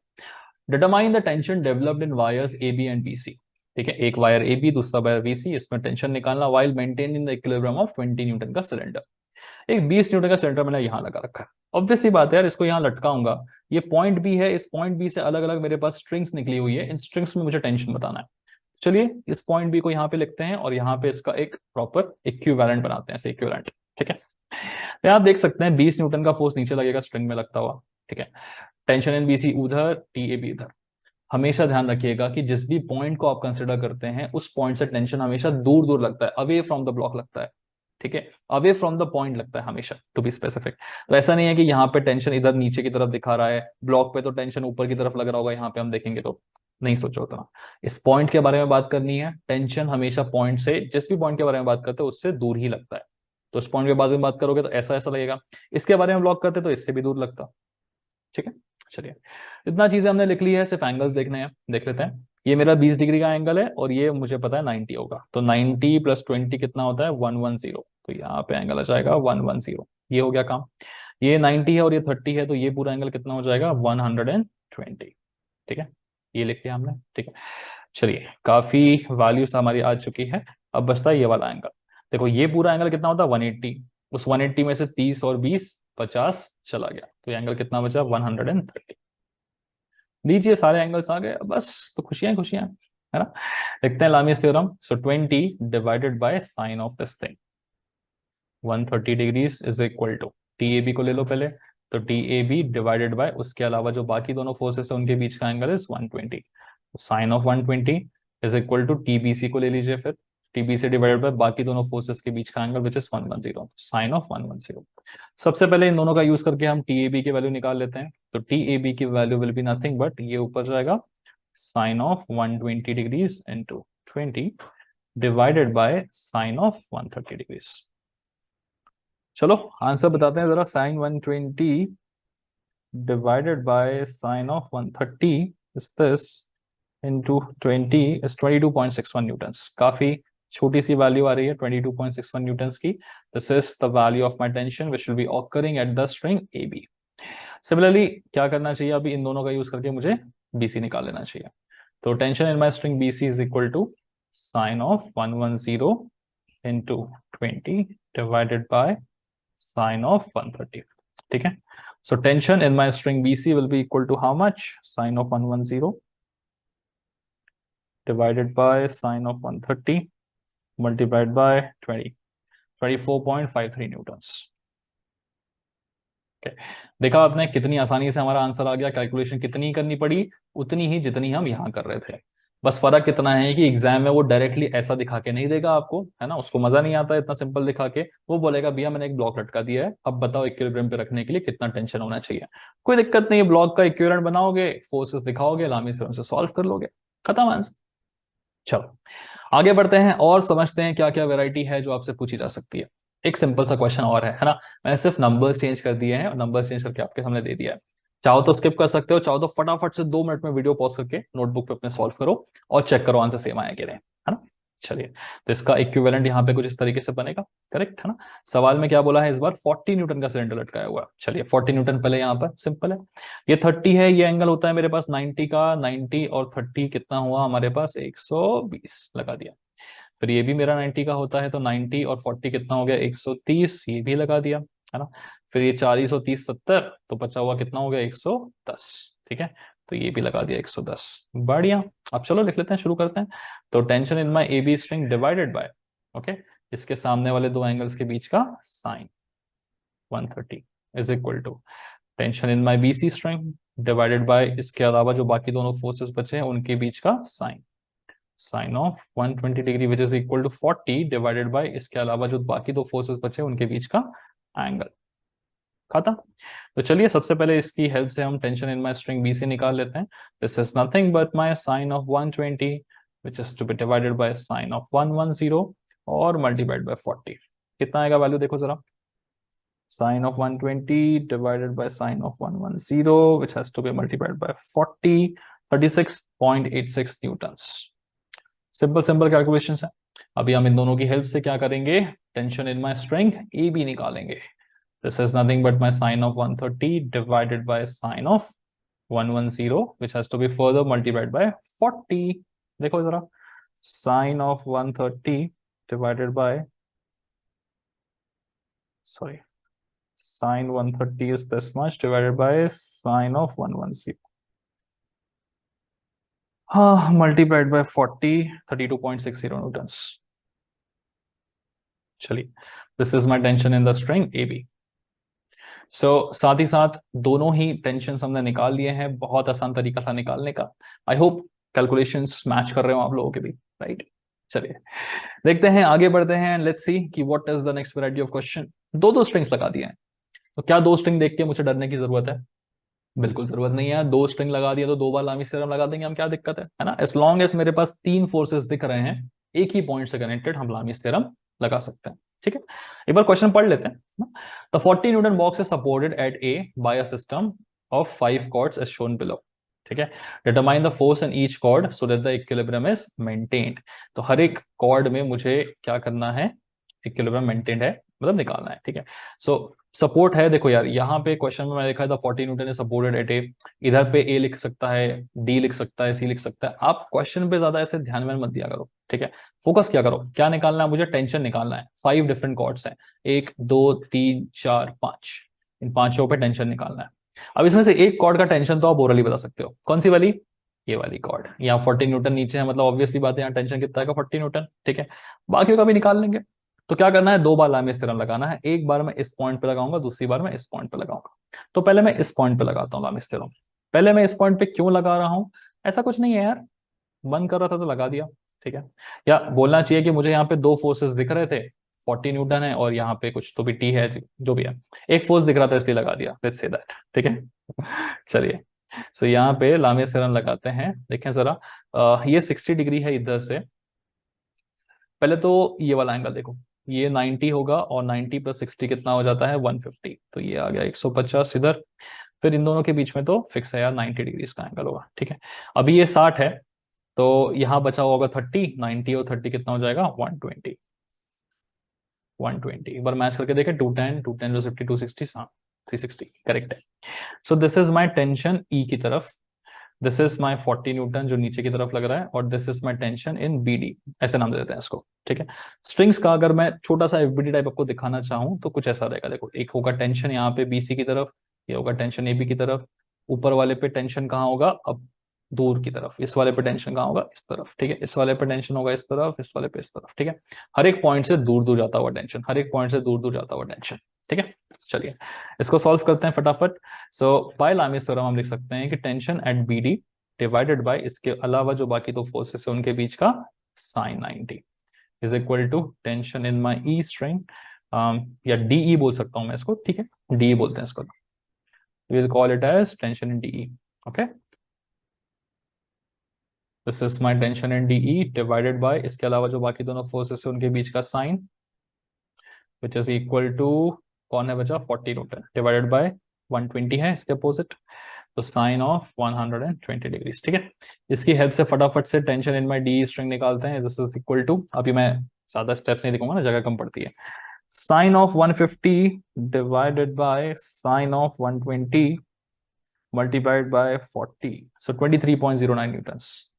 Determine the tension developed in wires A B and B C. ठीक है, एक वायर ए बी, दूसरा वायर बी सी, इसमें टेंशन निकालना while maintaining the equilibrium of 20 newton का सिलेंडर। एक 20 न्यूटन का सिलेंडर मैंने यहाँ लगा रखा है, ऑब्वियस सी बात है यार, इसको यहाँ लटकाऊंगा, ये पॉइंट बी है, इस पॉइंट बी से अलग अलग मेरे पास स्ट्रिंग्स निकली हुई है, इन स्ट्रिंग्स में मुझे टेंशन बताना है। चलिए इस पॉइंट बी को यहाँ पे लिखते हैं, और यहाँ पे इसका एक प्रॉपर इक्विवेलेंट बनाते हैं, इक्विवेलेंट। ठीक है, तो आप देख सकते हैं 20 न्यूटन का फोर्स नीचे लगेगा स्ट्रिंग में लगता हुआ। ठीक है, टेंशन इन बीसी उधर, टी ए बी इधर। हमेशा ध्यान रखिएगा कि जिस भी पॉइंट को आप कंसिडर करते हैं, उस पॉइंट से टेंशन हमेशा दूर दूर लगता है, अवे फ्रॉम द ब्लॉक लगता है। ठीक है, अवे फ्रॉम द पॉइंट लगता है हमेशा, टू बी स्पेसिफिक। तो ऐसा नहीं है कि यहाँ पे टेंशन इधर नीचे की तरफ दिखा रहा है, ब्लॉक पे तो टेंशन ऊपर की तरफ लग रहा होगा, यहाँ पे हम देखेंगे तो नहीं सोचो उतना। इस पॉइंट के बारे में बात करनी है, टेंशन हमेशा पॉइंट से, जिस भी पॉइंट के बारे में बात करते हो उससे दूर ही लगता है। तो इस पॉइंट के बारे में बात करोगे तो ऐसा ऐसा लगेगा, इसके बारे में ब्लॉक करते तो इससे भी दूर लगता। ठीक है, चलिए इतना चीजें हमने लिख ली है, सिर्फ एंगल्स देखने हैं, देख लेते हैं। ये मेरा 20 डिग्री का एंगल है और ये मुझे पता है 90 होगा, तो 90 प्लस 20 कितना होता है 110, तो यहाँ पे एंगल आ जाएगा 110। ये हो गया काम। ये 90 है और ये 30 है, तो ये पूरा एंगल कितना हो जाएगा 120। ठीक है, ये लिख लिया हमने। ठीक है, चलिए काफी वैल्यूज हमारी आ चुकी है, अब बचता है ये वाला एंगल। देखो ये पूरा एंगल कितना होता है 180, उस 180 में से 30 और 20 50 चला गया, तो ये एंगल कितना बचा 130। लीजिए सारे एंगल्स आ गए, बस तो खुशियां खुशियां, है ना। देखते हैं Lami's theorem. So 20 divided by sine of this thing 130 degrees is equal to, T A B को ले लो पहले, तो T A B divided by उसके अलावा जो बाकी दोनों फोर्सेस है उनके बीच का angle is 120, sine of 120 is equal to T B C को ले लीजिए, फिर T B C divided by बाकी दोनों फोर्सेस के बीच का angle which is 110, sine of 110। सबसे पहले इन दोनों का यूज करके हम टी ए बी की वैल्यू निकाल लेते हैं, तो टी ए बी की value will be nothing but ये ऊपर जाएगा sine of 120 degrees into 20 divided by sine of 130 degrees. चलो आंसर बताते हैं जरा, sine 120 divided by sine of 130 is this into 20 is 22.61 newtons. काफी छोटी सी वैल्यू आ रही है 22.61 न्यूटन्स की। This is the value of my tension which will be occurring at the string A B. Similarly क्या करना चाहिए, अभी इन दोनों का यूज करके मुझे बीसी निकाल लेना चाहिए। तो tension in my string BC is equal to sine of 110 into 20 divided by sine of 130। ठीक है, so tension in my string BC will be equal to how much, sine of 110 divided by sine of 130 multiplied by 20, 24.53 Newton's. okay. देखा आपने कितनी आसानी से हमारा आंसर आ गया, कैलकुलेशन कितनी करनी पड़ी उतनी ही जितनी हम यहाँ कर रहे थे। बस फर्क कितना है कि एग्जाम में वो डायरेक्टली ऐसा दिखा के नहीं देगा आपको, है ना, उसको मजा नहीं आता इतना सिंपल दिखा के। वो बोलेगा भैया मैंने एक ब्लॉक लटका दिया है, अब बताओ इक्विलिब्रियम पे रखने के लिए कितना टेंशन होना चाहिए। कोई दिक्कत नहीं है, ब्लॉक का इक्विवेलेंट बनाओगे, फोर्सेस दिखाओगे, लामी थ्योरम से सॉल्व कर लोगे, खत्म आंसर। चलो आगे बढ़ते हैं और समझते हैं क्या क्या वेराइटी है जो आपसे पूछी जा सकती है। एक सिंपल सा क्वेश्चन और है ना, मैंने सिर्फ नंबर्स चेंज कर दिए हैं और नंबर्स चेंज करके आपके सामने दे दिया है। चाहो तो स्किप कर सकते हो, चाहो तो फटाफट से 2 मिनट में वीडियो पॉज करके नोटबुक पे अपने सॉल्व करो और चेक करो आंसर सेम आया कि नहीं, है ना। चलिए तो इसका इक्विवेलेंट यहाँ पे कुछ इस तरीके से बनेगा, करेक्ट है ना। सवाल में क्या बोला है इस बार 40 न्यूटन का सिलेंडर लटकाया हुआ है। चलिए 40 न्यूटन पहले यहाँ पर सिंपल है, ये 30 है, ये एंगल होता है मेरे पास 90 का, 90 और 30 कितना हुआ हमारे पास 120 लगा दिया। फिर ये भी मेरा 90 का होता है, तो 90 और 40 कितना हो गया 130, ये भी लगा दिया, है ना। फिर ये 40 और 30 70, तो बचा हुआ कितना हो गया 110। ठीक है, तो ये भी लगा दिया 110। बढ़िया, अब चलो लिख लेते हैं, शुरू करते हैं। तो tension in my A B string divided by, okay, इसके सामने वाले दो एंगल्स के बीच का sine 130 is equal to tension in my B C string divided by इसके अलावा जो बाकी दोनों फोर्सेस बचे हैं उनके बीच का sine, sine of 120 degree which is equal to 40 divided by इसके अलावा जो बाकी दो फोर्सेस बचे उनके बीच का एंगल। खत्म। तो चलिए सबसे पहले इसकी हेल्प से हम tension in my string B से निकाल लेते हैं। This is nothing but my sine of 120 which is to be divided by sine of 110 और मल्टीप्लाइड बाय 40। कितना आएगा वैल्यू देखो जरा, sine of 120 divided by sine of 110 which has to be multiplied by 40, 36.86 newtons. Simple simple calculation है। अभी हम इन दोनों की हेल्प से क्या करेंगे, tension in my string A B निकालेंगे। This is nothing but my sine of 130 divided by sine of 110 which has to be further multiplied by 40। देखो जरा, sine of 130 divided by, sorry, sine 130 is this much divided by sine of 110, हाँ, मल्टीप्लाइड बाय 40, 32.60 न्यूटन्स। चलिए this is my tension in the string A B. So साथ ही साथ दोनों ही टेंशन हमने निकाल लिए हैं, बहुत आसान तरीका था निकालने का। आई होप कैलकुलेशंस मैच कर रहे हो आप लोगों के भी, राइट। चलिए देखते हैं, आगे बढ़ते हैं, लेट्स सी कि what is the next variety of question. दो दो स्ट्रिंग्स लगा दिए हैं, तो क्या दो स्ट्रिंग देख के मुझे डरने की जरूरत है? बिल्कुल जरूरत नहीं है। दो स्ट्रिंग लगा दिया तो दो बार लामी थ्योरम लगा देंगे हम, क्या दिक्कत है ना? एज लॉन्ग एज मेरे पास तीन फोर्सेस दिख रहे हैं एक ही पॉइंट से कनेक्टेड, हम लामी थ्योरम लगा सकते हैं। ठीक है, एक बार क्वेश्चन पढ़ लेते हैं। The 40 newton box is supported at A by a system of 5 cords as shown below. ठीक है, determine the force in each cord so that the equilibrium is maintained. तो हर एक कॉर्ड में मुझे क्या करना है? इक्विलिब्रियम मेंटेन्ड है, मतलब निकालना है। ठीक है, सो सपोर्ट है, देखो यार यहाँ पे क्वेश्चन में मैंने लिखा था 40 न्यूटन इज सपोर्टेड एट ए, इधर पे ए लिख सकता है, डी लिख सकता है, सी लिख सकता है। आप क्वेश्चन पे ज्यादा ऐसे ध्यान में मत दिया करो। ठीक है, फोकस क्या करो, क्या निकालना है मुझे? टेंशन निकालना है। 5 डिफरेंट कॉर्ड्स हैं, 1 2 3 4 5, इन पांचों पे टेंशन निकालना है। अब इसमें से एक कॉर्ड का टेंशन तो आप ओरली बता सकते हो, कौन सी वाली? ये वाली कॉर्ड। यहाँ 40 न्यूटन नीचे है, मतलब ऑब्वियसली बात है यहाँ टेंशन कितना है? 40 न्यूटन। ठीक है, बाकी का भी निकाल लेंगे। तो क्या करना है? दो बार लामी थ्योरम लगाना है, एक बार मैं इस पॉइंट पे लगाऊंगा, दूसरी बार मैं इस पॉइंट पे लगाऊंगा। तो पहले मैं इस पॉइंट पे लगाता हूँ लामी थ्योरम। पहले मैं इस पॉइंट पे क्यों लगा रहा हूँ? ऐसा कुछ नहीं है यार, मन कर रहा था तो लगा दिया। ठीक है, या बोलना चाहिए कि मुझे यहाँ पे दो फोर्सेस दिख रहे थे, 40 न्यूटन है और यहाँ पे कुछ तो भी टी है, जो भी है, एक फोर्स दिख रहा था इसलिए लगा दिया, लेट्स से दैट। ठीक है, चलिए, सो यहाँ पे लामी थ्योरम लगाते हैं। देखें जरा, ये 60 डिग्री है इधर से। पहले तो ये वाला एंगल देखो, ये 90 होगा और 90 प्लस 60 कितना हो जाता है? 150। तो ये आ गया 150 इधर। फिर इन दोनों के बीच में तो फिक्स है यार, 90 डिग्री का एंगल होगा। ठीक है, अभी ये 60 है, तो यहाँ बचा होगा 30, 90 और 30 कितना हो जाएगा? 120। 120 एक बार मैच करके देखें, 210 210 जो 50 260, हाँ 360 करेक्ट है। So this is my tension E की तरफ, दिस इज माई 40 न्यूटन जो नीचे की तरफ लग रहा है, और this is my tension in B D, ऐसे नाम दे देते हैं इसको। ठीक है, स्ट्रिंग्स का अगर मैं छोटा सा एफबीडी टाइप आपको दिखाना चाहूँ तो कुछ ऐसा रहेगा। देखो, एक होगा टेंशन यहाँ पे बीसी की तरफ, ये होगा टेंशन ए बी की तरफ। ऊपर वाले पे टेंशन कहाँ होगा? अब दूर की तरफ। इस वाले पे टेंशन कहाँ होगा? इस तरफ। ठीक है, इस वाले पे टेंशन होगा इस तरफ, इस वाले पे इस तरफ। ठीक है, हर एक पॉइंट से दूर दूर जाता हुआ टेंशन, हर एक पॉइंट से दूर दूर जाता हुआ टेंशन। ठीक है, चलिए इसको सॉल्व करते हैं फटाफट। सो बाय लामीज थ्योरम हम लिख सकते हैं कि tension at B D divided by इसके अलावा जो बाकी दो फोर्सेस है उनके बीच का sine 90 is equal to tension in my E string, या डीई बोल सकता हूं मैं इसको। ठीक है, डीई बोलते हैं इसको, we'll call it as tension in DE. Okay, this is my tension in DE divided by इसके अलावा जो बाकी दोनों फोर्सेस है उनके बीच का sign, which is equal to कौन है बचा? 40 न्यूटन डिवाइडेड बाय 120 है इसके अपोजिट, तो साइन ऑफ 120 डिग्री। ठीक है, इसकी हेल्प से फटाफट से tension in my D string निकालते हैं। दिस इज इक्वल टू, अभी मैं ज्यादा स्टेप्स नहीं दिखाऊंगा ना, जगह कम पड़ती है। Sine of 150 divided by sine of 120 multiplied by 40, so 23.09 newtons.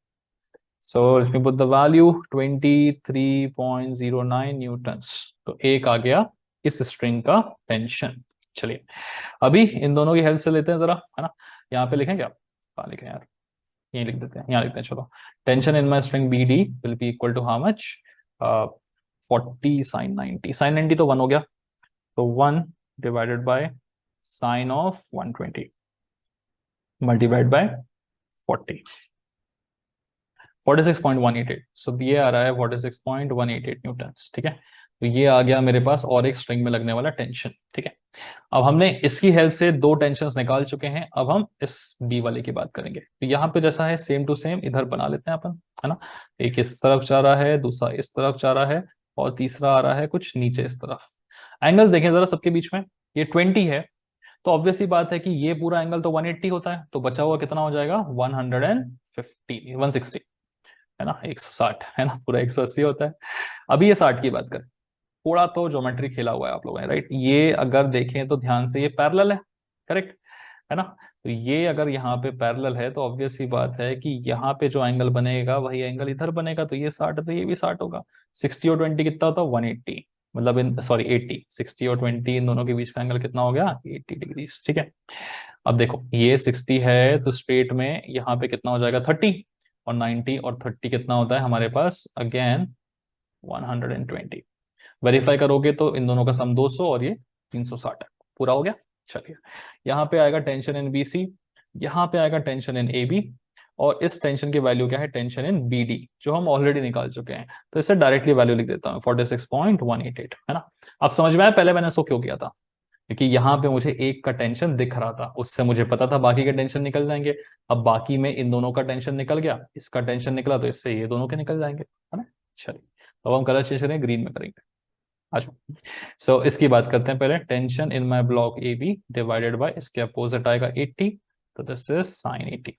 So let me put the value 23.09 newtons. तो एक आ गया इस स्ट्रिंग का टेंशन। चलिए अभी इन दोनों की हेल्प से लेते हैं जरा, है ना? यहाँ पे लिखें क्या? कहाँ लिखें यार? यहीं लिख देते हैं, यहाँ लिखते हैं। चलो, tension in my string B D will be equal to how much? 40 sine 90, sine 90 तो 1 हो गया, तो 1 divided by sine of 120 multiplied by 40, 46.188। So ये आ रहा है 46.188 न्यूटन। ठीक है, तो ये आ गया मेरे पास और एक स्ट्रिंग में लगने वाला टेंशन। ठीक है, अब हमने इसकी हेल्प से दो टेंशंस निकाल चुके हैं, अब हम इस बी वाले की बात करेंगे। तो यहाँ पे जैसा है सेम टू सेम इधर बना लेते हैं अपन, है ना? एक इस तरफ जा रहा है, दूसरा इस तरफ जा रहा है, और तीसरा आ रहा है कुछ नीचे इस तरफ। एंगल्स देखें जरा सबके बीच में, ये 20 है, तो ऑब्वियस सी बात है कि ये पूरा एंगल तो 180 होता है, तो बचा हुआ कितना हो जाएगा? 150 160, है ना? 160, है ना? पूरा 180 होता है। अभी ये 60 की बात करें, थोड़ा तो ज्योमेट्री खेला हुआ है आप लोगों ने, राइट? ये अगर देखें तो ध्यान से, ये पैरेलल है, करेक्ट है ना? तो ये अगर यहाँ पे पैरेलल है तो ऑब्वियस सी बात है कि यहाँ पे जो एंगल बनेगा वही एंगल इधर बनेगा, तो ये 60 है तो ये भी 60 होगा। 60 और 20 कितना होता है? 180, मतलब इन सॉरी 80, 60 और 20 इन दोनों के बीच का एंगल कितना हो गया? 80 डिग्री। ठीक है, अब देखो ये 60 है तो स्ट्रेट में यहाँ पे कितना हो जाएगा? 30, और 90 और 30 कितना होता है हमारे पास? अगेन 120। वेरीफाई करोगे तो इन दोनों का सम 200 और ये 360 है, पूरा हो गया। चलिए यहाँ पे आएगा टेंशन इन बी सी, यहाँ पे आएगा टेंशन इन ए बी, और इस टेंशन की वैल्यू क्या है, टेंशन इन BD, जो हम ऑलरेडी निकाल चुके हैं। तो इससे डायरेक्टली वैल्यू लिख देता हूँ 46.188, है ना। अब समझ में आया पहले मैंने इसको क्यों किया था, क्योंकि यहाँ पे मुझे एक का टेंशन दिख रहा था, उससे मुझे पता था बाकी के टेंशन निकल जाएंगे। अब बाकी में इन दोनों का टेंशन निकल गया, इसका टेंशन निकला, तो इससे ये दोनों के निकल जाएंगे, है ना। चलिए अब हम कलर चेंज करेंगे, ग्रीन में करेंगे। अच्छा, सो इसकी बात करते हैं पहले। Tension in my block AB divided by, इसके अपोजिट आएगा 80, तो this is sine 80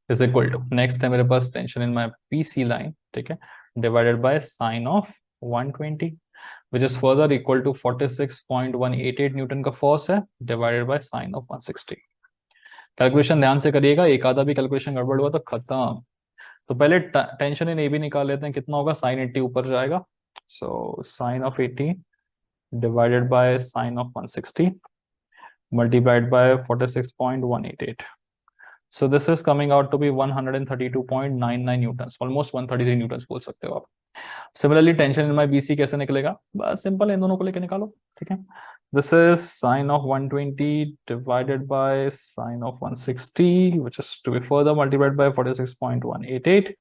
is equal to, next है मेरे पास tension in my PC line, ठीक है, divided by sine of 120, which is further equal to 46.188 newton का फोर्स है, divided by sine of 160। Calculation ध्यान से करिएगा, एक आधा भी कैलकुलेशन गड़बड़ हुआ तो खत्म। तो पहले टेंशन इन AB निकाल लेते हैं, कितना होगा, साइन 80 ऊपर जाएगा, so sine of 80 divided by sine of 160 multiplied by 46.188. So this is coming out to be 132.99 newtons, almost 133 newtons बोल सकते हो आप। Similarly tension in my BC कैसे निकलेगा, बस सिंपल, इन दोनों को लेके निकालो, ठीक है। This is sign of 120 divided by sine of 160 which is to be further multiplied by 46.188,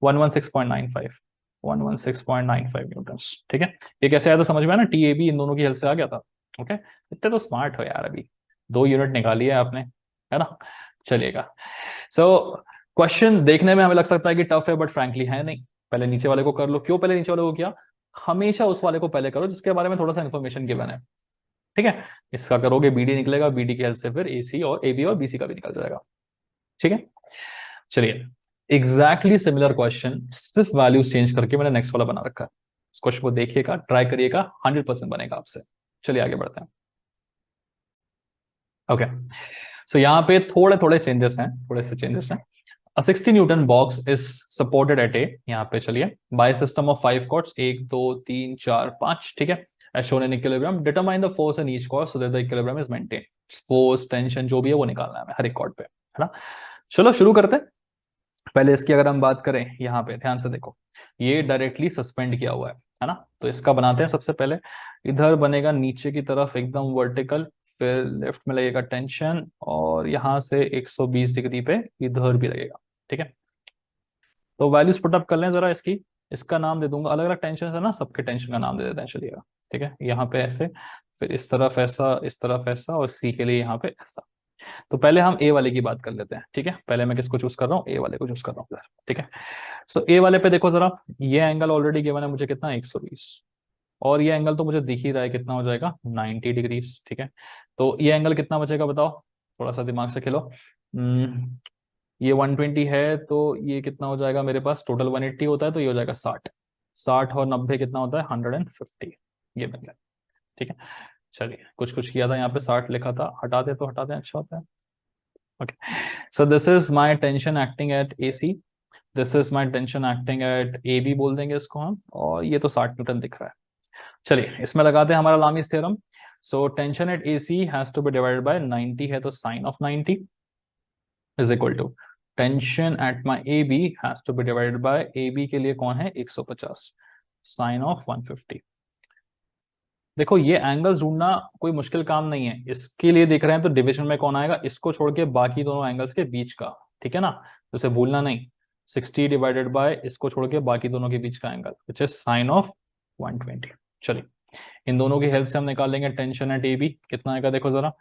116.95, 116.95 Newton's, ठीक है। ये कैसे आया था समझ में आया ना, TAB इन दोनों की हेल्प से आ गया था। ओके, इतने तो स्मार्ट हो यार, अभी 2 यूनिट निकाली है आपने, है ना। चलिएगा, सो क्वेश्चन देखने में हमें लग सकता है कि टफ है, बट फ्रैंकली है नहीं। पहले नीचे वाले को कर लो, क्यों पहले नीचे वाले को किया, हमेशा उस वाले को पहले करो जिसके बारे में थोड़ा सा इन्फॉर्मेशन गिवन है, ठीक है। इसका करोगे BD निकलेगा, BD की हेल्प से फिर AC और AB और BC का भी निकल जाएगा, ठीक है। चलिए, एग्जैक्टली सिमिलर क्वेश्चन, सिर्फ वैल्यूज चेंज करके मैंने नेक्स्ट वाला बना रखा है। इस क्वेश्चन को देखिएगा, ट्राई करिएगा, 100% बनेगा आपसे। चलिए आगे बढ़ते हैं। ओके, सो यहाँ पे थोड़े थोड़े चेंजेस हैं, थोड़े से चेंजेस हैं। A 60 Newton box is supported at A, यहाँ पे चलिए, by a system of 5 cords, 1 2 3 4 5, ठीक है, as shown in equilibrium, determine the force in each cord so that the equilibrium is maintained। force, tension जो भी है वो निकालना है हमें हर एक कॉर्ड पे, है ना। चलो शुरू करते हैं। पहले इसकी अगर हम बात करें, यहाँ पे ध्यान से देखो, ये डायरेक्टली सस्पेंड किया हुआ है ना। तो इसका बनाते हैं, सबसे पहले इधर बनेगा नीचे की तरफ एकदम वर्टिकल, फिर लेफ्ट में लगेगा टेंशन, और यहाँ से 120 डिग्री पे इधर भी लगेगा, ठीक है। तो वैल्यूज पुटअप कर लें जरा इसकी। इसका नाम दे दूंगा, अलग अलग टेंशन है ना, सबके टेंशन का नाम दे देते हैं, चलिएगा, ठीक है। यहाँ पे ऐसे, फिर इस तरफ ऐसा, इस तरफ ऐसा, और C के लिए यहाँ पे ऐसा। तो पहले हम A वाले की बात कर लेते हैं, ठीक है। पहले मैं किसको चूज कर रहा हूँ, A वाले को चूज कर रहा हूँ, ठीक है। सो A वाले पे देखो जरा, ये एंगल ऑलरेडी गिवन है मुझे, कितना, 120, और ये एंगल तो मुझे दिख ही रहा है कितना हो जाएगा, 90 डिग्रीज, ठीक है। तो ये एंगल कितना बचेगा बताओ, थोड़ा सा दिमाग से खेलो। ये 120 है, तो ये कितना हो जाएगा मेरे पास, टोटल 180 होता है, तो ये हो जाएगा 60, 60 और 90 कितना होता है, 150, ये बन गया, ठीक है। चलिए, कुछ कुछ किया था यहाँ पे, 60 लिखा था, हटा दे तो हटा दें, अच्छा होता है। Okay, so this is my tension acting at AC, this is my tension acting at AB बोल देंगे इसको हम, और ये तो 60 न्यूटन दिख रहा है। चलिए इसमें लगाते हैं हमारा Lami's theorem. So tension at AC has to be divided by 90 है, तो sine of 90 is equal to tension at my AB has to be divided by, AB के लिए कौन है, 150, साइन ऑफ 150। देखो ये एंगल्स ढूंढना कोई मुश्किल काम नहीं है, इसके लिए देख रहे हैं तो डिवीजन में कौन आएगा, इसको छोड़ के बाकी दोनों एंगल्स के बीच का, ठीक है ना, तो इसे भूलना नहीं। 60 डिवाइडेड बाय इसको छोड़ के बाकी दोनों के बीच का angle, which is sine of 120। चलिए, इन दोनों की हेल्प से हम निकाल लेंगे टेंशन एट AB, कितना आएगा देखो जरा,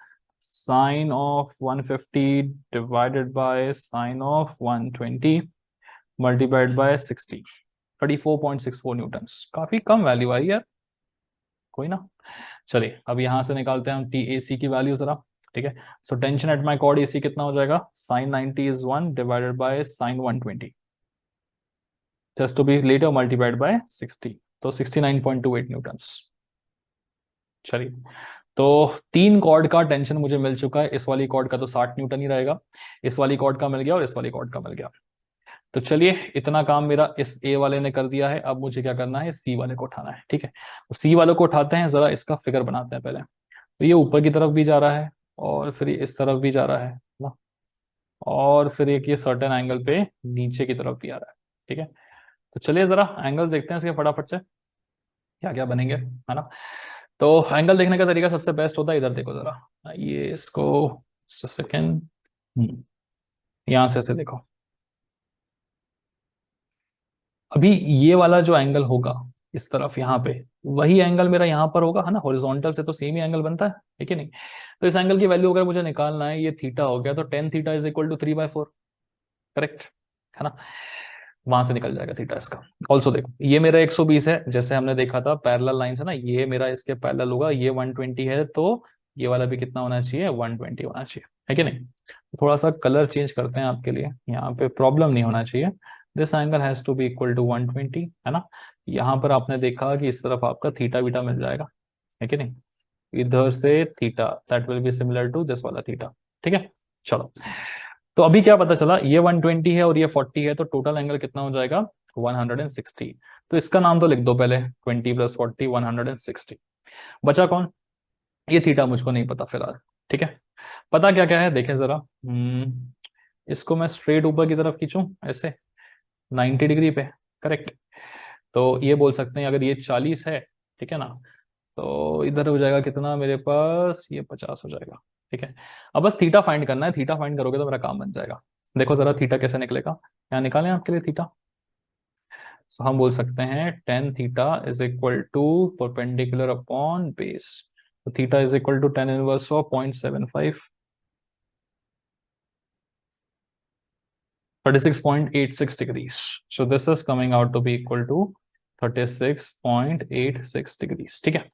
sine of 150 divided by sine of 120 multiplied by 60, 34.64 newtons. काफी कम वैल्यू आई यार, कोई ना। चलिए अब यहां से निकालते हैं हम TAC की वैल्यू जरा, ठीक है। So tension at my cord AC कितना हो जाएगा, sine 90 is 1 divided by sine 120, just to be later multiplied by 60, तो 69.28 न्यूटन्स। चलिए, तो 3 कॉर्ड का टेंशन मुझे मिल चुका है, इस वाली कॉर्ड का तो 60 न्यूटन ही रहेगा, इस वाली कॉर्ड का मिल गया और इस वाली कॉर्ड का मिल गया। तो चलिए, इतना काम मेरा इस A वाले ने कर दिया है, अब मुझे क्या करना है, C वाले को उठाना है, ठीक है। तो C वाले को उठाते हैं, जरा इसका फिगर बनाते हैं पहले। तो ये ऊपर की तरफ भी जा रहा है, और फिर ये इस तरफ भी जा रहा है ना, और फिर एक ये सर्टेन एंगल पे नीचे की तरफ भी आ रहा है, ठीक है। तो चलिए जरा एंगल्स देखते हैं इसके फटाफट से, क्या क्या बनेंगे, है ना। तो एंगल देखने का तरीका सबसे बेस्ट होता है, इधर देखो जरा, ये इसको सेकेंड, यहां से ऐसे देखो, अभी ये वाला जो एंगल होगा इस तरफ यहाँ पे, वही एंगल मेरा यहाँ पर होगा, है ना, हॉरिजॉन्टल से तो सेम ही एंगल बनता है कि नहीं। तो इस एंगल की वैल्यू अगर मुझे निकालना है, ये थीटा हो गया, तो tan theta is equal to 3/4, correct, है ना। वहां से निकल जाएगा थीटा इसका। ऑल्सो देखो, ये मेरा 120 है, जैसे हमने देखा था पैरेलल लाइन है ना, ये मेरा इसके पैरेलल होगा, ये 120 है, तो ये वाला भी कितना होना चाहिए, 120 होना चाहिए, है कि नहीं। तो थोड़ा सा कलर चेंज करते हैं आपके लिए, यहाँ पे प्रॉब्लम नहीं होना चाहिए। This angle has to be equal to 120, है ना। यहाँ पर आपने देखा कि इस तरफ आपका थीटा बीटा मिल जाएगा, है कि नहीं, इधर से theta that will be similar to this वाला थीटा, ठीक है। चलो, तो अभी क्या पता चला, ये 120 है और ये 40 है, तो टोटल एंगल कितना हो जाएगा, 160। तो इसका नाम तो लिख दो पहले, 20 + 40 160। बचा कौन, ये थीटा मुझको नहीं पता फिलहाल, ठीक है। पता क्या क्या है देखें जरा, इसको मैं स्ट्रेट ऊपर की तरफ खींचूं ऐसे 90 डिग्री पे, करेक्ट। तो ये बोल सकते हैं अगर ये 40 है, ठीक है ना, तो इधर हो जाएगा कितना मेरे पास, ये 50 हो जाएगा, ठीक है। अब बस थीटा फाइंड करना है, थीटा फाइंड करोगे तो मेरा काम बन जाएगा। देखो जरा थीटा कैसे निकलेगा, यहाँ निकालें आपके लिए थीटा। तो हम बोल सकते हैं tan theta is equal to perpendicular upon base. तो theta is equal to tan inverse of 0.75, 36.86 degrees. So this is coming out to be equal to 36.86 degrees, ठीक है।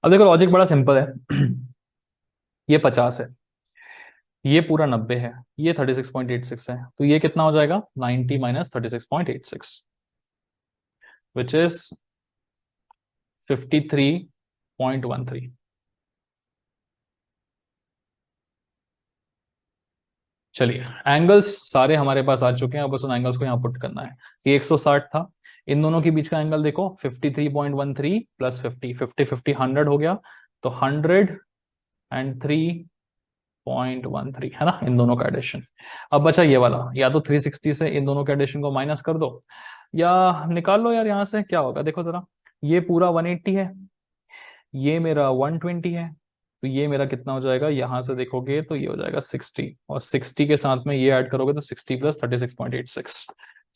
अब देखो लॉजिक बड़ा सिंपल है। ये 50 है, ये पूरा 90 है, ये 36.86 है, तो ये कितना हो जाएगा, 90 माइनस 36.86, विच इज 53.13। चलिए, एंगल्स सारे हमारे पास आ चुके हैं, अब बस उन एंगल्स को यहाँ पुट करना है। ये 160 था, इन दोनों के बीच का एंगल देखो 53.13 प्लस 50, 50 100 हो गया, तो 103.13, है ना, इन दोनों का एडिशन। अब बचा ये वाला, या तो 360 से इन दोनों के एडिशन को माइनस कर दो, या निकाल लो यार, यहां से क्या होगा देखो जरा, ये पूरा 180 है, ये मेरा 120 है, तो ये मेरा कितना हो जाएगा, यहां से देखोगे तो ये हो जाएगा 60, और 60 के साथ में ये ऐड करोगे तो 60 + 36.86,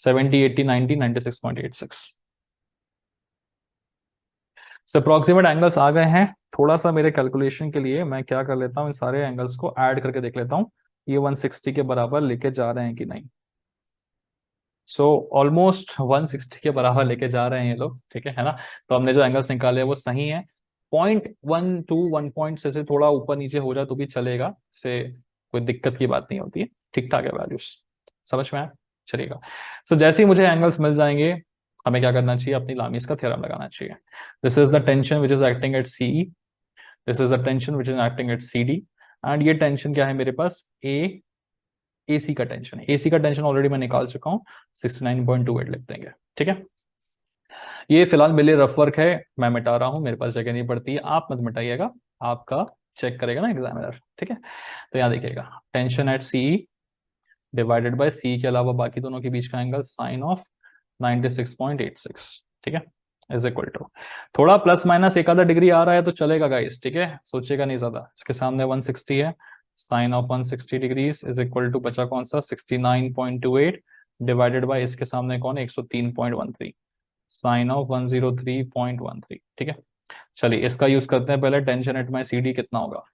70 80 90 96.86। अप्रोक्सीमेट एंगल्स आ गए हैं। थोड़ा सा मेरे कैलकुलेशन के लिए मैं क्या कर लेता हूँ, इन सारे एंगल्स को ऐड करके देख लेता हूँ, ये 160 के बराबर लेके जा रहे हैं कि नहीं। सो ऑलमोस्ट 160 के बराबर लेके जा रहे हैं ये लोग, ठीक है ना। तो हमने जो एंगल्स निकाले वो सही है। 0.1 पॉइंट से थोड़ा ऊपर नीचे हो जाए तो भी चलेगा, से कोई दिक्कत की बात नहीं होती है, ठीक ठाक है वैल्यूज, समझ में आया, चलेगा। सो जैसे ही मुझे एंगल्स मिल जाएंगे, हमें क्या करना चाहिए, अपनी लामीस का थ्योरम लगाना चाहिए। This is the tension which is acting at CE, this is the tension which is acting at C D, and ये टेंशन क्या है मेरे पास, एसी का टेंशन है। एसी का टेंशन ऑलरेडी मैं निकाल चुका हूँ, 69.28 लिख देंगे, ठीक है। ये फिलहाल मेरे लिए रफ वर्क है, मैं मिटा रहा हूँ, मेरे पास जगह नहीं पड़ती है, आप मत मिटाइएगा, आपका चेक करेगा ना एग्जामिनर, ठीक है। तो यहाँ देखिएगा, tension at C divided by C के अलावा बाकी दोनों के बीच का एंगल साइन ऑफ 96.86, ठीक है, इज इक्वल टू, थोड़ा प्लस माइनस एक आधा डिग्री आ रहा है तो चलेगा गाइस, ठीक है, सोचेगा नहीं ज्यादा। इसके सामने 160 है, sine of 160 degrees is equal to, बचा कौन सा, 69.28 डिवाइडेड बाय इसके सामने कौन है, 103.13, साइन ऑफ 103.13, ठीक है। चलिए इसका यूज करते हैं पहले, tension at my C D कितना होगा,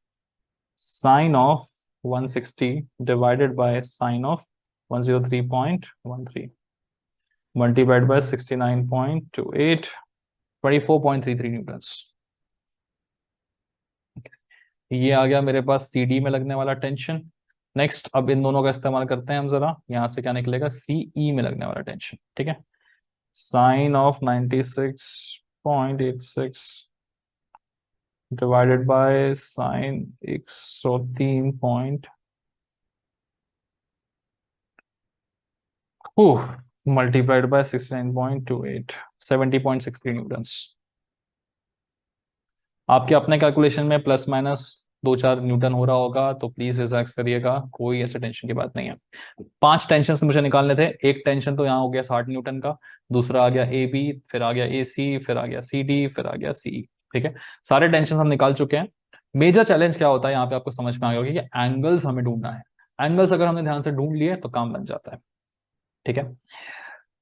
sine of 160 divided by sine of 103.13 multiplied by 69.28, 24.33 newtons. ये आ गया मेरे पास सी डी में लगने वाला टेंशन। नेक्स्ट अब इन दोनों का इस्तेमाल करते हैं हम जरा, यहां से क्या निकलेगा, सीई में लगने वाला टेंशन, ठीक है। Sine of 96.86 divided by sine 103 point multiplied by 69.28, 70.63 newtons. आपके अपने कैलकुलेशन में प्लस माइनस 2-4 न्यूटन हो रहा होगा, तो प्लीज रिलैक्स करिएगा, कोई ऐसे टेंशन की बात नहीं है। 5 टेंशन मुझे निकालने थे, एक टेंशन तो यहाँ हो गया 60 न्यूटन का, दूसरा आ गया ए बी, फिर आ गया ए सी, फिर आ गया सी डी, फिर आ गया सी, ठीक है। सारे टेंशन हम निकाल चुके हैं। मेजर चैलेंज क्या होता है यहाँ पे आपको समझ में आ गया होगा कि एंगल्स हमें ढूंढना है। एंगल्स अगर हमने ध्यान से ढूंढ लिए तो काम बन जाता है। ठीक है,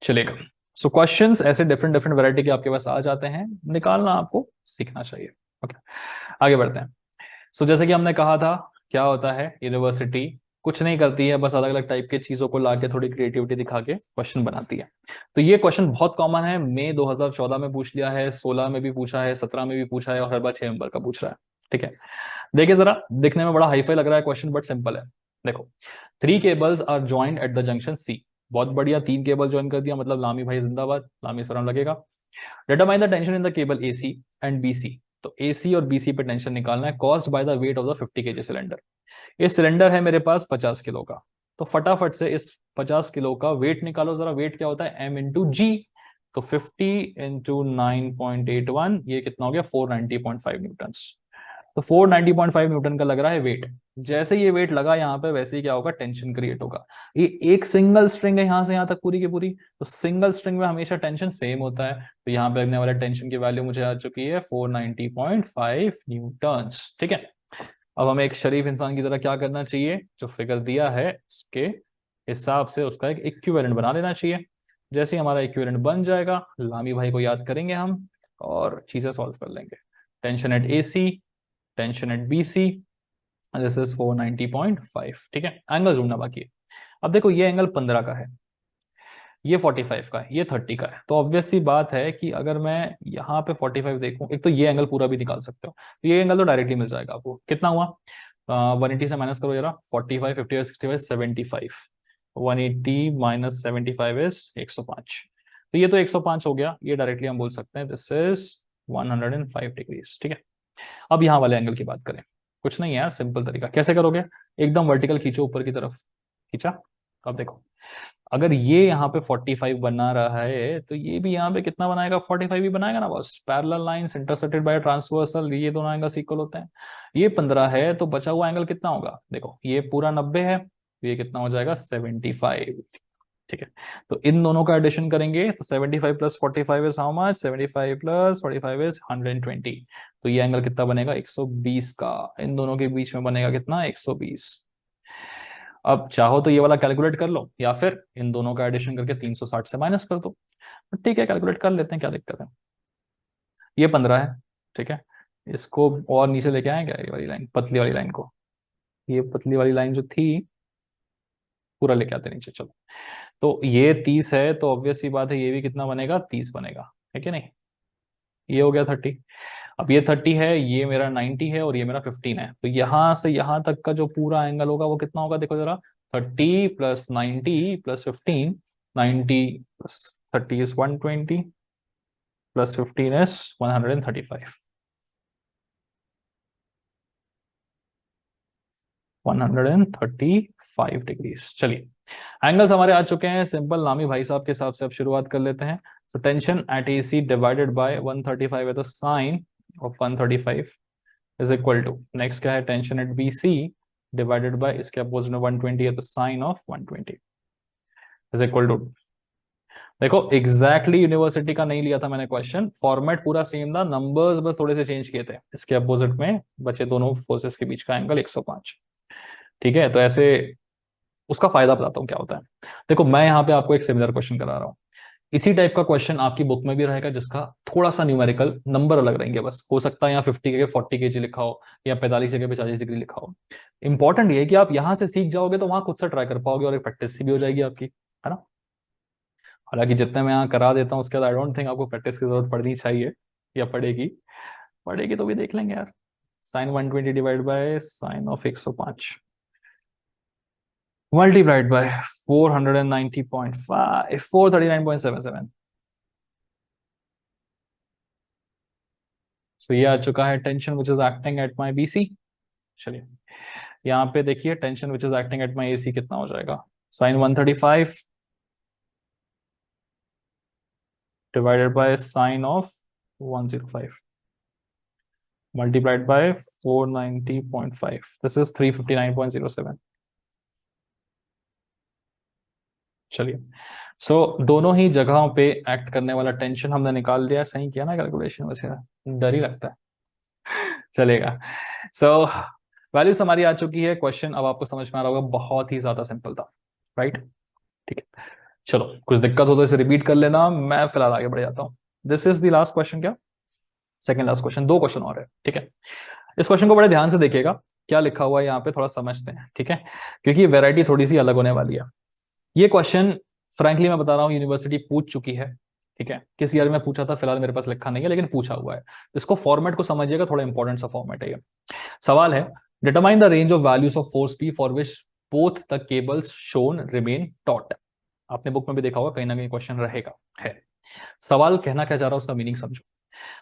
चलेगा। सो क्वेश्चंस ऐसे डिफरेंट डिफरेंट वैरायटी के आपके पास आ जाते हैं, निकालना आपको सीखना चाहिए। ओके, आगे बढ़ते हैं। सो जैसे कि हमने कहा था, क्या होता है यूनिवर्सिटी, कुछ नहीं करती है, बस अलग अलग टाइप के चीजों को लाके थोड़ी क्रिएटिविटी दिखा के क्वेश्चन बनाती है। तो ये क्वेश्चन बहुत कॉमन है, मई 2014 में पूछ लिया है, 16 में भी पूछा है, 17 में भी पूछा है, और हर बार 6 नंबर का पूछ रहा है। ठीक है, देखिए जरा, दिखने में बड़ा हाईफाई लग रहा है क्वेश्चन, बट सिंपल है। देखो, 3 cables are joint at the junction C. बहुत बढ़िया, 3 केबल ज्वाइन कर दिया, मतलब लामी भाई जिंदाबाद, लामी स्वरम लगेगा। Determine the tension in the cable AC and BC. तो एसी और बीसी पे टेंशन निकालना है, caused by the weight of the 50 KG cylinder. ये सिलेंडर है मेरे पास 50 किलो का, तो फटाफट से इस 50 किलो का वेट निकालो जरा। वेट क्या होता है, एम इंटू जी। तो 50 इंटू 9.81, ये कितना हो गया, 490.5 न्यूटन। तो 490.5 न्यूटन का लग रहा है वेट। जैसे ये वेट लगा यहाँ पे, वैसे ही क्या होगा, टेंशन क्रिएट होगा। ये एक सिंगल स्ट्रिंग है, यहां से यहां तक पूरी की पूरी, तो सिंगल स्ट्रिंग में हमेशा टेंशन सेम होता है। तो यहाँ पे लगने वाला टेंशन की वैल्यू मुझे आ चुकी है 490.5 न्यूटन। ठीक है, अब हमें एक शरीफ इंसान की तरह क्या करना चाहिए, जो फिगर दिया है उसके हिसाब से उसका एक इक्विवेलेंट बना लेना चाहिए। जैसे ही हमारा इक्विवेलेंट बन जाएगा, लामी भाई को याद करेंगे हम और चीजें सॉल्व कर लेंगे। Tension at A C, tension at B C, this is 490.5। ठीक है, एंगल ढूंढना बाकी है। अब देखो, ये एंगल 15 का है, ये 45 का है, ये 30 का है। तो ऑब्वियस सी बात है कि अगर मैं यहाँ पे 45 देखूं, एक तो ये एंगल पूरा भी निकाल सकते हो, तो ये एंगल तो डायरेक्टली मिल जाएगा आपको। कितना हुआ, 180 से माइनस करो जरा, 45, 55, 65, 75। 180 माइनस 75 इज 105। तो ये तो 105 हो गया, ये डायरेक्टली हम बोल सकते हैं दिस इज 105 डिग्रीज। ठीक है, अब यहाँ वाले एंगल की बात करें, कुछ नहीं है यार, सिंपल तरीका। कैसे करोगे, एकदम वर्टिकल खींचो ऊपर की तरफ, खींचा। अब देखो, अगर ये यहाँ पे 45 बना रहा है, तो ये भी यहाँ पे कितना बनाएगा, 45 भी बनाएगा ना बस। Parallel lines intersected by transversal, ये दोनों एंगल्स इक्वल होते हैं। ये 15 है, तो बचा हुआ एंगल कितना होगा, देखो ये पूरा 90 है, तो ये कितना हो जाएगा, 75। ठीक है, तो इन दोनों का एडिशन करेंगे तो 75 plus 45 is how much, 75 plus 45 is 120। तो ये एंगल कितना बनेगा, 120 का। इन दोनों के बीच में बनेगा कितना, 120। अब चाहो तो ये वाला कैलकुलेट कर लो, या फिर इन दोनों का एडिशन करके 360 से माइनस कर दो। तो ठीक है, कैलकुलेट कर लेते हैं, क्या दिक्कत है। ये 15 है, ठीक है, इसको और नीचे लेके आए क्या, ये वाली लाइन, पतली वाली लाइन को, ये पतली वाली लाइन जो थी, पूरा लेके आते नीचे, चलो। तो ये 30 है, तो ऑब्वियस सी बात है, ये भी कितना बनेगा, 30 बनेगा, है कि नहीं। ये हो गया 30। अब ये 30 है, ये मेरा 90 है, और ये मेरा 15 है। तो यहां से यहां तक का जो पूरा एंगल होगा वो कितना होगा, देखो जरा, 30 plus 90 plus 15, 90 plus 30 is 120, plus 15 is 135, 135 degrees. चलिए, एंगल्स हमारे आ चुके हैं, सिंपल नामी भाई साहब के हिसाब से अब शुरुआत कर लेते हैं। So tension at A C divided by 135 है, तो sine of 135 is equal to, next क्या है, tension at B C divided by, इसके अपोजिट में 120 है, तो sine of 120 is equal to, देखो एग्जैक्टली यूनिवर्सिटी का नहीं लिया था मैंने क्वेश्चन, फॉर्मेट पूरा सेम था, नंबर्स बस थोड़े से चेंज किए थे। इसके अपोजिट में बचे दोनों फोर्सेस के बीच का एंगल 105। ठीक है, तो ऐसे उसका फायदा बताता हूँ क्या होता है। देखो, मैं यहाँ पे आपको एक सिमिलर क्वेश्चन करा रहा हूँ, इसी टाइप का क्वेश्चन आपकी बुक में भी रहेगा, जिसका थोड़ा सा न्यूमेरिकल नंबर अलग रहेंगे बस। हो सकता है यहाँ 50 के 40 केजी लिखा हो, या 45 के 40 डिग्री लिखा हो। इंपॉर्टेंट ये है कि आप यहाँ से सीख जाओगे तो वहां खुद से ट्राई कर पाओगे, और एक प्रैक्टिस भी हो जाएगी आपकी, है ना। हालांकि जितने मैं यहाँ करा देता हूँ, उसके बाद आई डोंट थिंक आपको प्रैक्टिस की जरूरत पड़नी चाहिए, या पड़ेगी। पड़ेगी तो भी देख लेंगे यार। Sine 120 divide by sine of 105 multiplied by 490.5, 439.77। So ये आ चुका है tension which is acting at my BC. चलिए, यहाँ पे देखिए, tension which is acting at my AC कितना हो जाएगा, sine 135 divided by sine of 105 multiplied by 490.5, this is 359.07। चलिए, सो दोनों ही जगहों पे एक्ट करने वाला टेंशन हमने निकाल लिया। सही किया ना कैलकुलेशन, वैसे डर ही लगता है, चलेगा। सो वैल्यूज हमारी आ चुकी है, क्वेश्चन अब आपको समझ में आ रहा होगा, बहुत ही ज्यादा सिंपल था, राइट। ठीक है, चलो कुछ दिक्कत हो तो इसे रिपीट कर लेना, मैं फिलहाल आगे बढ़ जाता हूँ। This is the last question, क्या सेकंड लास्ट क्वेश्चन, दो क्वेश्चन और है, ठीक है। इस क्वेश्चन को बड़े ध्यान से देखिएगा, क्या लिखा हुआ है यहाँ पे थोड़ा समझते हैं, ठीक है, क्योंकि वैरायटी थोड़ी सी अलग होने वाली है। ये क्वेश्चन फ्रैंकली मैं बता रहा हूँ, यूनिवर्सिटी पूछ चुकी है, ठीक है, किस ईयर में पूछा था फिलहाल मेरे पास लिखा नहीं है, लेकिन पूछा हुआ है। इसको फॉर्मेट को समझिएगा, थोड़ा इंपॉर्टेंट सा फॉर्मेट है ये। सवाल है, determine the range of values of force P for which both the cables shown remain taught. आपने बुक में भी देखा होगा, कहीं ना कहीं क्वेश्चन रहेगा, है। सवाल कहना क्या चाह रहा है, उसका मीनिंग समझो।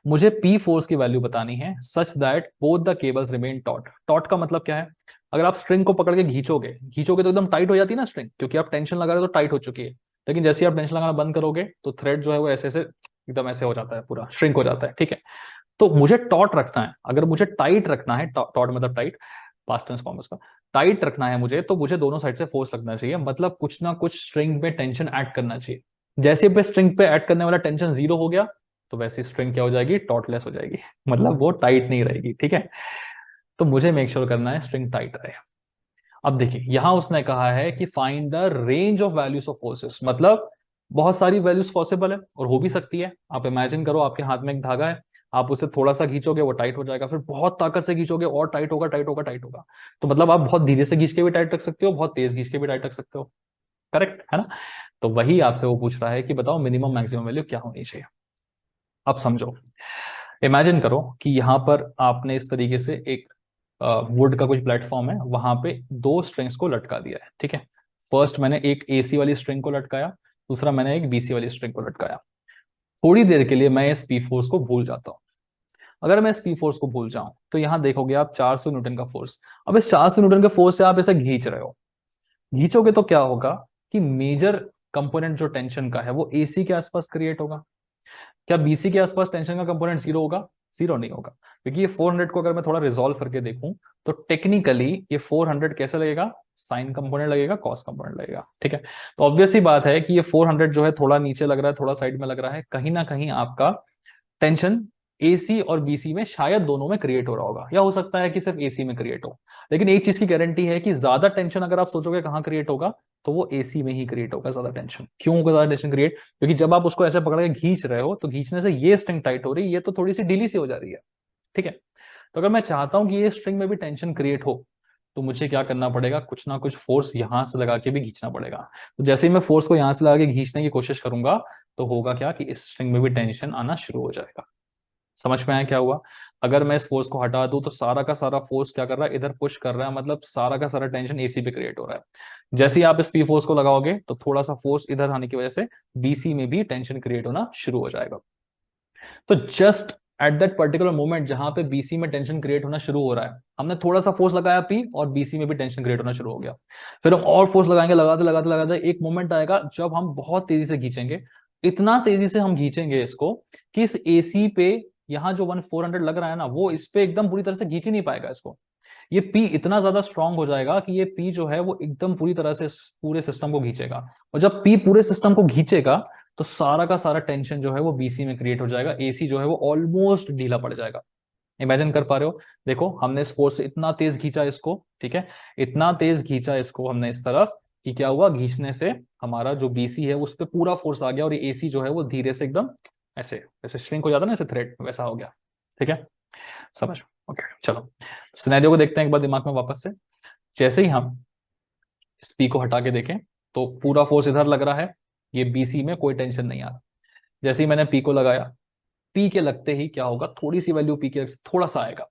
मुझे पी फोर्स की वैल्यू बतानी है such that both the cables remain taught. Taught का मतलब क्या है, अगर आप स्ट्रिंग को पकड़ के खींचोगे खींचोगे तो एकदम टाइट हो जाती है ना स्ट्रिंग, क्योंकि आप टेंशन लगा रहे हो तो टाइट हो चुकी है। लेकिन जैसे ही आप टेंशन लगाना बंद करोगे तो थ्रेड जो है वो ऐसे ऐसे एकदम ऐसे हो जाता है, पूरा श्रिंक हो जाता है, ठीक है। तो मुझे टॉट रखना है, अगर मुझे टाइट रखना है, टॉट मतलब टाइट, पास्ट टेंस फॉर्म उसका, टाइट रखना है मुझे, तो मुझे दोनों साइड से फोर्स लगना चाहिए, मतलब कुछ ना कुछ स्ट्रिंग पे टेंशन ऐड करना चाहिए। जैसे पे स्ट्रिंग पे ऐड करने वाला टेंशन जीरो हो गया, तो वैसे स्ट्रिंग क्या हो जाएगी, टॉटलेस हो जाएगी, मतलब वो टाइट नहीं रहेगी, ठीक है। तो मुझे मेक श्योर करना है स्ट्रिंग टाइट रहे। अब देखिए यहां उसने कहा है कि find the range of values of forces, मतलब बहुत सारी वैल्यूज पॉसिबल है और हो भी सकती है। आप इमेजिन करो, आपके हाथ में एक धागा है, आप उसे थोड़ा सा खींचोगे वो टाइट हो जाएगा, फिर बहुत ताकत से खींचोगे और टाइट होगा, टाइट होगा, टाइट होगा। तो मतलब आप बहुत धीरे से खींच के भी टाइट रख सकते हो, बहुत तेज खींच के भी टाइट रख सकते हो, करेक्ट है ना। तो वही आपसे वो पूछ रहा है कि बताओ मिनिमम मैक्सिमम वैल्यू क्या होनी चाहिए। अब समझो, इमेजिन करो कि यहां पर आपने इस तरीके से एक वुड का कुछ प्लेटफॉर्म है, वहां पे दो स्ट्रिंग्स को लटका दिया है, ठीक है। फर्स्ट मैंने एक एसी वाली स्ट्रिंग को लटकाया, दूसरा मैंने एक बीसी वाली स्ट्रिंग को लटकाया। थोड़ी देर के लिए मैं इस पी फोर्स को भूल जाता हूं। अगर मैं इस पी फोर्स को भूल जाऊं तो यहां देखोगे आप 400 न्यूटन का फोर्स। अब इस 400 न्यूटन के फोर्स से आप इसे खींच रहे हो, खींचोगे तो क्या होगा कि मेजर कंपोनेंट जो टेंशन का है वो एसी के आसपास क्रिएट होगा। क्या बीसी के आसपास टेंशन का कंपोनेंट जीरो होगा, जीरो नहीं होगा, क्योंकि ये 400 को अगर मैं थोड़ा रिजॉल्व करके देखूं तो टेक्निकली ये 400 कैसे लगेगा, साइन कंपोनेंट लगेगा, कॉस कंपोनेंट लगेगा, ठीक है। तो ऑब्वियस ही बात है कि ये 400 जो है थोड़ा नीचे लग रहा है, थोड़ा साइड में लग रहा है, कहीं ना कहीं आपका टेंशन एसी और बीसी में शायद दोनों में क्रिएट हो रहा होगा, या हो सकता है कि सिर्फ एसी में क्रिएट हो। लेकिन एक चीज की गारंटी है कि ज्यादा टेंशन अगर आप सोचोगे कहाँ क्रिएट होगा, तो वो एसी में ही क्रिएट होगा ज्यादा टेंशन। क्यों होगा ज्यादा टेंशन क्रिएट, क्योंकि जब आप उसको ऐसे पकड़ के खींच रहे हो तो खींचने से ये स्ट्रिंग टाइट हो रही है, ये तो थोड़ी सी ढीली सी हो जा रही है, ठीक है। तो अगर मैं चाहता हूं कि ये स्ट्रिंग में भी टेंशन क्रिएट हो, तो मुझे क्या करना पड़ेगा, कुछ ना कुछ फोर्स यहां से लगा के भी खींचना पड़ेगा। तो जैसे ही मैं फोर्स को यहां से लगा के खींचने की कोशिश करूंगा, तो होगा क्या कि इस स्ट्रिंग में भी टेंशन आना शुरू हो जाएगा। समझ में आया क्या हुआ। अगर मैं इस फोर्स को हटा दूं तो सारा का सारा फोर्स क्या कर रहा है, इधर पुश कर रहा है, मतलब सारा का सारा टेंशन एसी पे क्रिएट हो रहा है। जैसे ही आप इस पी फोर्स को लगाओगे तो थोड़ा सा फोर्स इधर आने की वजह से बीसी में भी टेंशन क्रिएट होना शुरू हो जाएगा। तो just at that particular moment जहां पे बीसी में टेंशन क्रिएट होना शुरू हो रहा है, हमने थोड़ा सा फोर्स लगाया पी और बीसी में भी टेंशन क्रिएट होना शुरू हो गया। फिर हम और फोर्स लगाएंगे, लगाते लगाते लगाते एक मोमेंट आएगा जब हम बहुत तेजी से खींचेंगे, इतना तेजी से हम खींचेंगे इसको कि इस एसी पे यहाँ जो 1400 लग रहा है ना, वो इस पे एकदम पूरी तरह से खींच ही नहीं पाएगा इसको। ये पी इतना ज्यादा स्ट्रांग हो जाएगा कि ये पी जो है वो एकदम पूरी तरह से पूरे सिस्टम को खींचेगा। और जब पी पूरे सिस्टम को खींचेगा तो सारा का सारा टेंशन जो है वो बीसी में क्रिएट हो जाएगा, एसी जो है वो ऑलमोस्ट ढीला पड़ जाएगा। इमेजिन कर पा रहे हो, देखो हमने इस फोर्स से इतना तेज खींचा इसको, ठीक है, इतना तेज खींचा इसको हमने इस तरफ कि क्या हुआ, खींचने से हमारा जो बीसी है उस पर पूरा फोर्स आ गया, और ये एसी जो है वो धीरे से एकदम ऐसे ऐसे श्रिंक हो जाता है ना, ऐसे थ्रेड वैसा हो गया, ठीक है। समझ, ओके चलो सिनेरियो को देखते हैं एक बार दिमाग में वापस से। जैसे ही हम इस पी को हटा के देखें तो पूरा फोर्स इधर लग रहा है, ये बीसी में कोई टेंशन नहीं आ रहा। जैसे ही मैंने पी को लगाया, पी के लगते ही क्या होगा, थोड़ी सी वैल्यू पी के थोड़ा सा आएगा।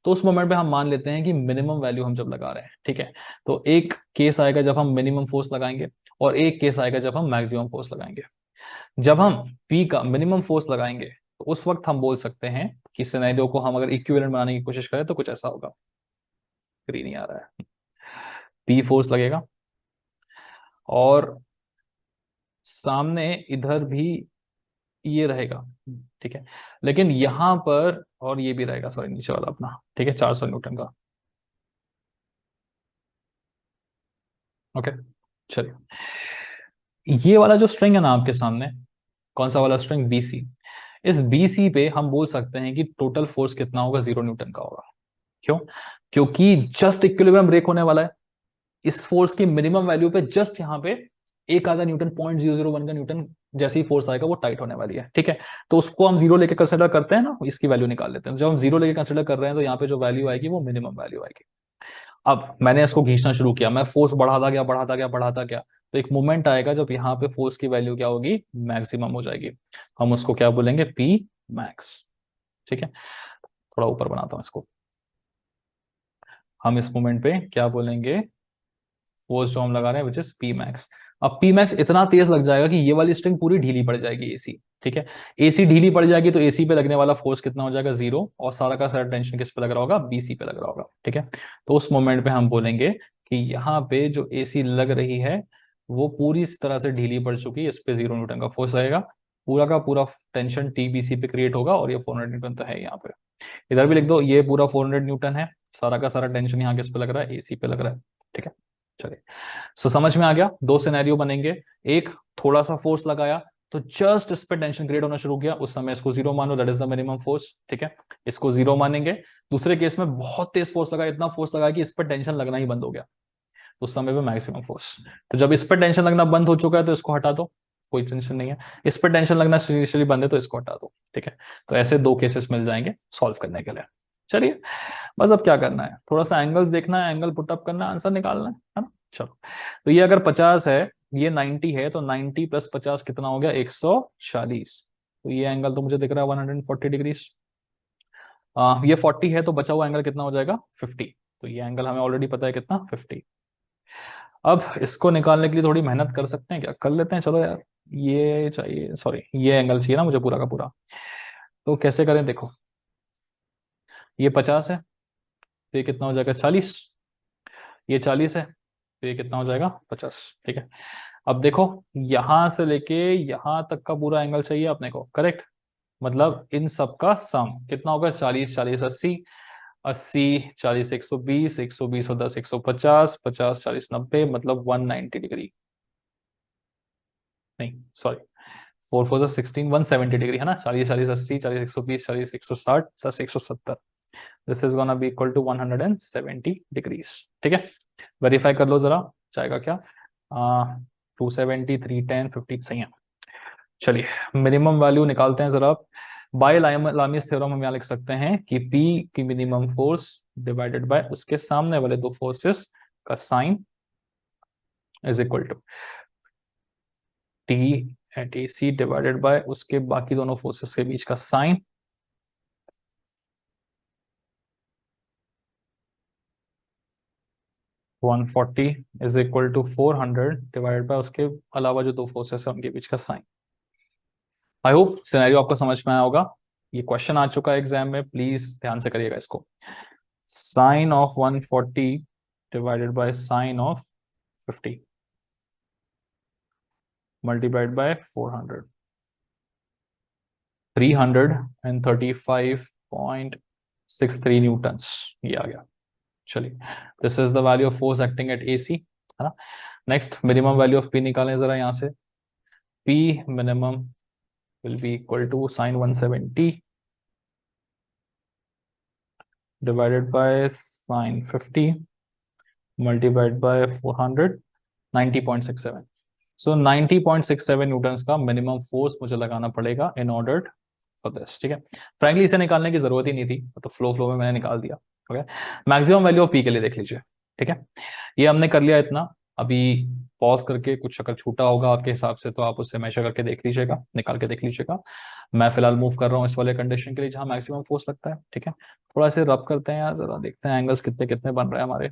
तो उस मोमेंट पे हम मान लेते हैं कि मिनिमम वैल्यू हम जब लगा रहे हैं, ठीक है। तो एक केस आएगा जब हम मिनिमम फोर्स लगाएंगे, और एक केस आएगा जब हम मैक्सिमम फोर्स लगाएंगे। जब हम पी का मिनिमम फोर्स लगाएंगे तो उस वक्त हम बोल सकते हैं कि सिनेरियो को हम अगर इक्विवेलेंट बनाने की कोशिश करें तो कुछ ऐसा होगा। फ्री नहीं आ रहा है, पी फोर्स लगेगा और सामने इधर भी ये रहेगा, ठीक है। लेकिन यहां पर और ये भी रहेगा, सॉरी नीचे वाला अपना, ठीक है, 400 न्यूटन का, ओके। चलिए ये वाला जो स्ट्रिंग है ना आपके सामने, कौन सा वाला स्ट्रिंग, बीसी। इस बीसी पे हम बोल सकते हैं कि टोटल फोर्स कितना होगा, 0 न्यूटन का होगा। क्यों? क्योंकि जस्ट इक्विलिब्रियम ब्रेक होने वाला है, इस फोर्स की मिनिमम वैल्यू पे जस्ट यहाँ पे एक आधा न्यूटन, 0.001 का न्यूटन जैसे ही फोर्स आएगा वो टाइट होने वाली है, ठीक है। तो उसको हम जीरो लेके कंसिडर करते हैं ना, इसकी वैल्यू निकाल लेते हैं। जब हम जीरो लेके कंसिडर कर रहे हैं तो यहाँ पे जो वैल्यू आएगी वो मिनिमम वैल्यू आएगी। अब मैंने इसको खींचना शुरू किया, मैं फोर्स बढ़ाता गया बढ़ाता गया बढ़ाता गया, तो एक मोमेंट आएगा जब यहाँ पे फोर्स की वैल्यू क्या होगी, मैक्सिमम हो जाएगी। हम उसको क्या बोलेंगे, पी मैक्स, ठीक है। थोड़ा ऊपर बनाता हूँ इसको, हम इस मोमेंट पे क्या बोलेंगे, फोर्स जो हम लगा रहे हैं विच इज पी मैक्स। अब पी मैक्स इतना तेज लग जाएगा कि ये वाली स्ट्रिंग पूरी ढीली पड़ जाएगी, एसी, ठीक है। एसी ढीली पड़ जाएगी तो एसी पे लगने वाला फोर्स कितना हो जाएगा, जीरो, और सारा का सारा टेंशन किस पे लग रहा होगा, बीसी पे लग रहा होगा, ठीक है। तो उस मोमेंट पे हम बोलेंगे कि यहाँ पे जो एसी लग रही है वो पूरी तरह से ढीली पड़ चुकी है, इस पे 0 न्यूटन का फोर्स आएगा, पूरा का पूरा टेंशन टीबीसी पे क्रिएट होगा, और ये 400 न्यूटन तो है यहाँ पे। इधर भी लिख दो, ये पूरा 400 न्यूटन है, सारा का सारा टेंशन यहाँ किस पे लग रहा है, एसी पे लग रहा है, ठीक है। चलिए, सो समझ में आ गया, दो सिनेरियो बनेंगे। एक, थोड़ा सा फोर्स लगाया तो जस्ट इस पे टेंशन क्रिएट होना शुरू किया, उस समय इसको जीरो मानो, that is the minimum force, ठीक है, इसको जीरो मानेंगे। दूसरे केस में बहुत तेज फोर्स लगाया, इतना फोर्स लगाया कि इस पर टेंशन लगना ही बंद हो गया, तो उस समय पे मैक्सिमम फोर्स। तो जब इस पर टेंशन लगना बंद हो चुका है तो इसको हटा दो, कोई टेंशन नहीं है। इस पर टेंशन लगना इनिशियली बंद है तो इसको हटा दो, ठीक है। तो ऐसे दो केसेस मिल जाएंगे सॉल्व करने के लिए। चलिए, बस अब क्या करना है, थोड़ा सा एंगल्स देखना है, एंगल पुटअप करना है, आंसर निकालना है ना। चलो, तो ये अगर 50 है, ये 90 है, तो 90 प्लस 50 कितना हो गया, 140। तो ये एंगल तो मुझे दिख रहा है 140 डिग्रीज। ये 40 है तो बचा हुआ एंगल कितना हो जाएगा, 50। तो ये एंगल हमें ऑलरेडी पता है कितना, 50। अब इसको निकालने के लिए थोड़ी मेहनत कर सकते हैं क्या, कर लेते हैं, चलो यार। ये चाहिए, सॉरी, ये एंगल चाहिए ना मुझे पूरा का पूरा। तो कैसे करें, देखो, ये 50 है तो ये कितना हो जाएगा, 40। ये 40 है तो ये कितना हो जाएगा, 50, ठीक है। अब देखो, यहां से लेके यहां तक का पूरा एंगल चाहिए अपने को, करेक्ट। मतलब इन सब का सम कितना होगा, 40 40 80, 80 40 120, 120 और 10 150, 50 40 90, मतलब 190 डिग्री, नहीं सॉरी, 4 4 16, 170 डिग्री है ना। 40 40 80, 40 120, 40 160, 10 170, this is gonna be equal to 170 degrees, ठीक है। वेरीफाई कर लो जरा, जाएगा क्या, 270, 310, 50 सही है। चलिए, मिनिमम वैल्यू निकालते हैं जरा। बाय लामीज थ्योरम हम यहाँ लिख सकते हैं कि P की मिनिमम फोर्स डिवाइडेड बाय उसके सामने वाले दो फोर्सेस का sine is equal to T at AC divided by उसके बाकी दोनों फोर्सेस के बीच का sine, 140 is equal to 400 divided by उसके अलावा जो दो फोर्सेस है उनके बीच का साइन। आई होप सिनेरियो आपको समझ में आया होगा। ये क्वेश्चन आ चुका है एग्जाम में, प्लीज ध्यान से करिएगा इसको। Sine of 140 divided by sine of 50 multiplied by 400, 335.63 newtons, ये आ गया। चलिए, this is the value of force acting at AC, है ना। Next, minimum value of P निकालें जरा यहाँ से। P minimum will be equal to sine 170 divided by sine 50 multiplied by 400, 90.67। So 90.67 newtons का मिनिमम फोर्स मुझे लगाना पड़ेगा इन ऑर्डर फॉर दिस, ठीक है। फ्रैंकली इसे निकालने की जरूरत ही नहीं थी, तो फ्लो फ्लो में मैंने निकाल दिया। Okay, maximum value of P के लिए देख लीजिए, ठीक है। ये हमने कर लिया इतना। अभी पॉज करके कुछ अगर छूटा होगा आपके हिसाब से तो आप उससे मेजर करके देख लीजिएगा, निकाल के देख लीजिएगा। मैं फिलहाल मूव कर रहा हूँ इस वाले कंडीशन के लिए जहां मैक्सिमम फोर्स लगता है, ठीक है। थोड़ा से रब करते हैं यार, जरा देखते हैं एंगल्स कितने कितने बन रहे हैं हमारे।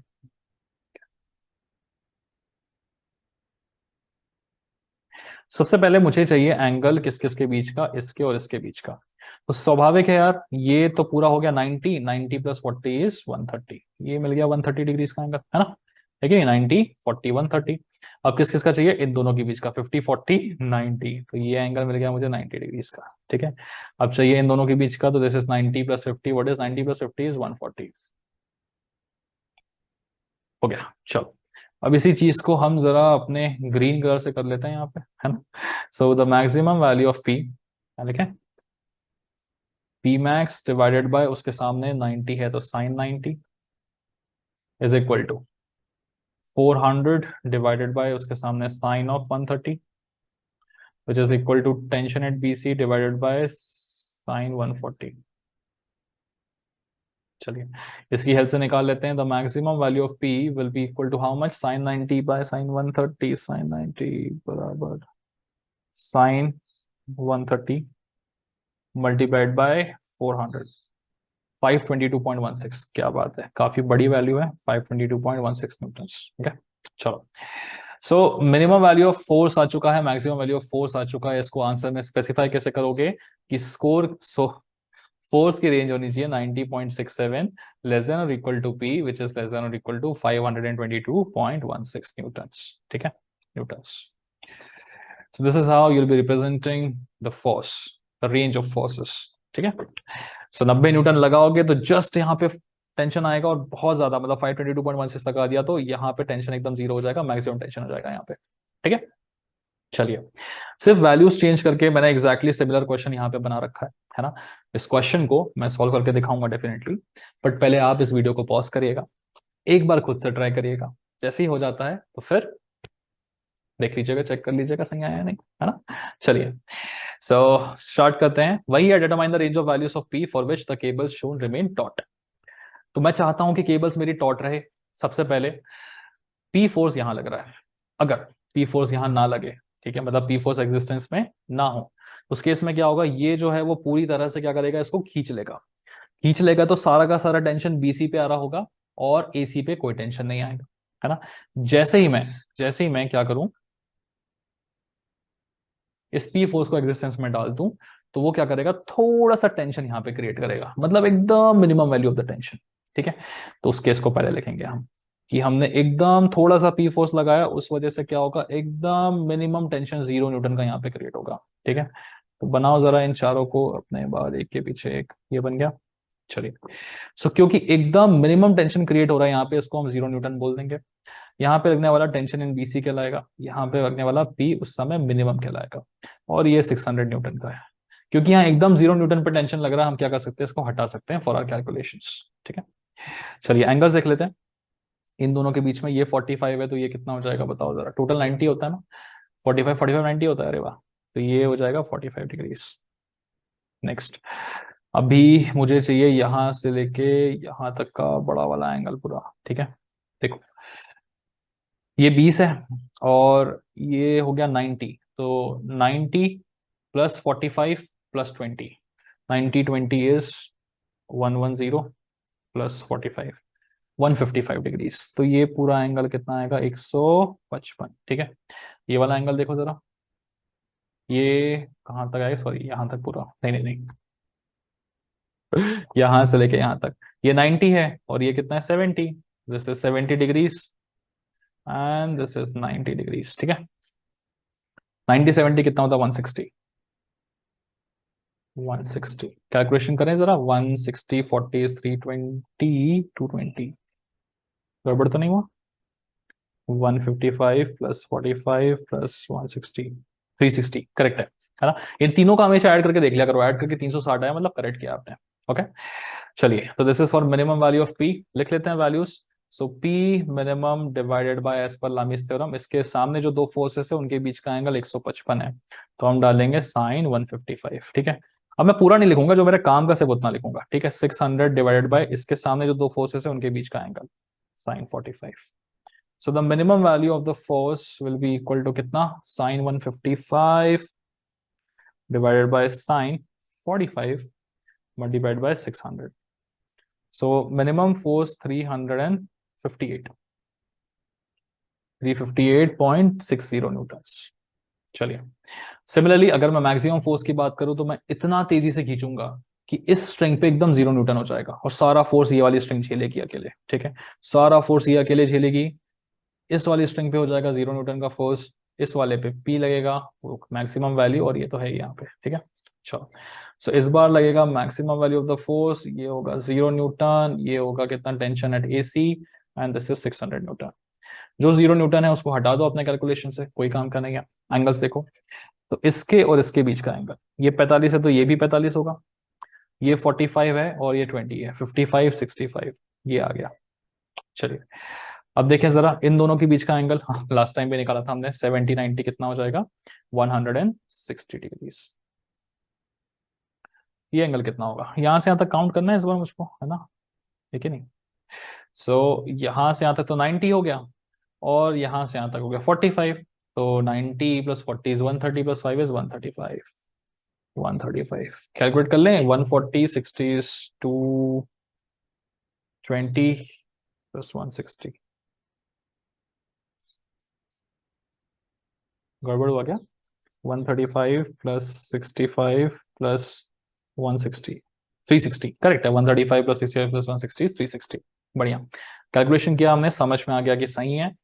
सबसे पहले मुझे चाहिए एंगल किस किस के बीच का, इसके और इसके बीच का। तो स्वाभाविक है यार, ये तो पूरा हो गया 90, 90 प्लस 40 इज 130, ये मिल गया 130 डिग्रीज का एंगल, है ना। देखिए 90 40 130। अब किस किस का चाहिए, इन दोनों के बीच का, 50 40 90, तो ये एंगल मिल गया मुझे 90 डिग्रीज का, ठीक है। अब चाहिए इन दोनों के बीच का, तो this is 90 plus 50, what is 90 plus 50 is 140, हो गया। चलो, अब इसी चीज को हम जरा अपने ग्रीन कलर से कर लेते हैं यहाँ पे, है ना। So the maximum value of P लिखें, पी मैक्स डिवाइडेड बाय उसके सामने 90 है तो sine 90 is equal to 400 divided by उसके सामने sine of 130 which is equal to tension at BC divided by sine 140। चलिए इसकी हेल्प से निकाल लेते हैं। The maximum value of P will be equal to how much, sine 90 by sine 130, sine 90 बराबर साइन 130 मल्टीप्लाइड बाय 400, 522.16। क्या बात है, काफी बड़ी वैल्यू है 522.16 न्यूटन। ठीक है चलो, so minimum value of force आ चुका है, मैक्सिमम वैल्यू ऑफ फोर्स आ चुका है। इसको आंसर में स्पेसिफाई कैसे करोगे कि स्कोर फोर्स की रेंज होनी चाहिए 90.67 लेस देन और equal to P which is less than और इक्वल टू 522.16 न्यूटन्स। ठीक है newtons. So this is how you will be representing the force, the range of forces. ठीक है सो 90 न्यूटन लगाओगे तो जस्ट यहाँ पे टेंशन आएगा और बहुत ज्यादा, मतलब 522.16 लगा दिया तो यहाँ पे टेंशन एकदम जीरो हो जाएगा, मैक्सिमम टेंशन हो जाएगा यहाँ पे। ठीक है चलिए, सिर्फ वैल्यूज चेंज करके मैंने एग्जैक्टली सिमिलर क्वेश्चन यहाँ पे बना रखा है ना। इस क्वेश्चन को मैं सॉल्व करके दिखाऊंगा डेफिनेटली, बट पहले आप इस वीडियो को पॉज करिएगा, एक बार खुद से ट्राई करिएगा, जैसे ही हो जाता है तो फिर देख लीजिएगा, चेक कर लीजिएगा सही आया या नहीं, है ना। चलिए सो स्टार्ट करते हैं। वही है, determine the range of values of P for which the cables shown remain taught. तो मैं चाहता हूं कि केबल्स मेरी टॉट रहे। सबसे पहले पी फोर्स यहां लग रहा है, अगर पी फोर्स यहां ना लगे, ठीक है, मतलब पी फोर्स एग्जिस्टेंस में ना हो, उस केस में क्या होगा, ये जो है वो पूरी तरह से क्या करेगा, इसको खींच लेगा। खींच लेगा तो सारा का सारा टेंशन BC पे आ रहा होगा और AC पे कोई टेंशन नहीं आएगा, है ना। जैसे ही मैं क्या करूं, इस पी फोर्स को एग्जिस्टेंस में डाल दूं तो वो क्या करेगा, थोड़ा सा टेंशन यहां पे क्रिएट करेगा, मतलब एकदम minimum value of the tension. ठीक है तो उस केस को पहले लिखेंगे हम कि हमने एकदम थोड़ा सा पी फोर्स लगाया, उस वजह से क्या होगा, एकदम मिनिमम टेंशन 0 न्यूटन का यहाँ पे क्रिएट होगा। ठीक है तो बनाओ जरा इन चारों को अपने बाद, एक के पीछे एक, ये बन गया। चलिए सो क्योंकि एकदम मिनिमम टेंशन क्रिएट हो रहा है यहाँ पे, इसको हम 0 न्यूटन बोल देंगे। यहाँ पे लगने वाला टेंशन इन BC कहलाएगा, यहाँ पे लगने वाला P उस समय मिनिमम कहलाएगा, और ये 600 न्यूटन का है। क्योंकि यहाँ एकदम 0 न्यूटन पे टेंशन लग रहा है, हम क्या कर सकते हैं, इसको हटा सकते हैं फॉर आवर कैलकुलेशंस। ठीक है चलिए एंगल्स देख लेते हैं। इन दोनों के बीच में ये 45 है, तो ये कितना हो जाएगा बताओ जरा, टोटल 90 होता है ना, 45 90 होता है, अरे वाह, तो ये हो जाएगा 45 डिग्रीज। नेक्स्ट, अभी मुझे चाहिए यहां से लेके यहां तक का बड़ा वाला एंगल पूरा। ठीक है देखो ये 20 है और ये हो गया 90, तो 90 plus 45 plus 20, 90 20 is 110 plus 45 155 degrees. तो ये पूरा एंगल कितना आएगा, 155। ठीक है ये वाला एंगल देखो जरा, ये कहाँ तक आएगा, सॉरी यहाँ तक पूरा, नहीं नहीं नहीं यहाँ से लेके यहाँ तक ये 90 है और ये कितना है 70, this is 70 degrees and this is 90 degrees. ठीक है 90 70 कितना होता है, 160। 160 कैलकुलेशन करें जरा, 160 40 is 320 220, गड़बड़ तो नहीं हुआ, 155 प्लस 45 प्लस 160 360 करेक्ट है ना। इन तीनों का हमेशा ऐड करके देख लिया करो, ऐड करके 360 आया मतलब करेक्ट किया आपने। ओके चलिए, तो this is for minimum value of P, लिख लेते हैं values. So P minimum divided by as per Lami's theorem, इसके सामने जो दो फोर्सेस है उनके बीच का एंगल 155 है, तो हम डालेंगे साइन 155। ठीक है अब मैं पूरा नहीं लिखूंगा, जो मेरे काम का सिर्फ उतना लिखूंगा। ठीक है 600 डिवाइडेड बाय इसके सामने जो दो फोर्सेस है उनके बीच का angle sine 45। So the minimum value of the force will be equal to कितना, sin 155 divided by sin 45 multiplied by 600. So minimum force 358 358.60 Newton's. चलिए सिमिलरली अगर मैं मैक्सिमम फोर्स की बात करूं तो मैं इतना तेजी से खींचूंगा कि इस स्ट्रिंग पे एकदम 0 न्यूटन हो जाएगा और सारा फोर्स ये वाली स्ट्रिंग झेलेगी अकेले। ठीक है सारा फोर्स ये अकेले झेलेगी, इस वाली स्ट्रिंग पे हो जाएगा 0 न्यूटन का फोर्स, इस वाले पे P लगेगा वो मैक्सिमम वैल्यू, और ये तो है यहाँ पे। ठीक है चलो सो इस बार लगेगा maximum value of the force, ये होगा 0 न्यूटन, ये होगा कितना tension at AC and this is 600 Newton. जो 0 न्यूटन है उसको हटा दो अपने कैलकुलेशन से, कोई काम का नहीं है। एंगल्स देखो, तो इसके और इसके बीच का एंगल ये 45 है तो ये भी 45 होगा, ये 45 है और ये 20 है, 55 65 ये आ गया। चलिए अब देखें जरा इन दोनों के बीच का एंगल, हाँ लास्ट टाइम भी निकाला था हमने, 70 90 कितना हो जाएगा, 160 डिग्रीज। ये एंगल कितना होगा, यहां से यहां तक काउंट करना है इस बार मुझको, है ना, ठीक है नहीं। सो यहां से यहां तक तो 90 हो गया, और यहां से यहां तक हो गया 45। तो 90 plus 40 is 130 plus 5 is 135। 135 calculate कर लें, 140 60 इज 220 प्लस 160। गड़बड़ हुआ क्या, 135 प्लस 65 प्लस 160, 360 करेक्ट है। 135 प्लस 65 प्लस 160 360। बढ़िया कैलकुलेशन किया हमने, समझ में आ गया कि सही है।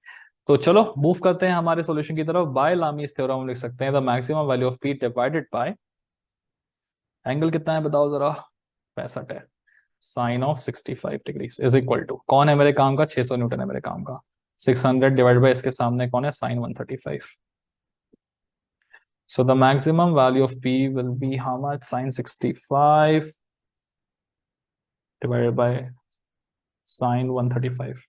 तो चलो मूव करते हैं हमारे सॉल्यूशन की तरफ। बाय लामीज थ्योरम हम लिख सकते हैं the maximum value of P divided by angle कितना है बताओ जरा, 65 है, sine of 65 degrees is equal to, कौन है मेरे काम का, 600 न्यूटन है मेरे काम का, 600 डिवाइड बाय इसके सामने कौन है, sign 135। So the maximum value of P will be how much, sin 65 divided by sin 135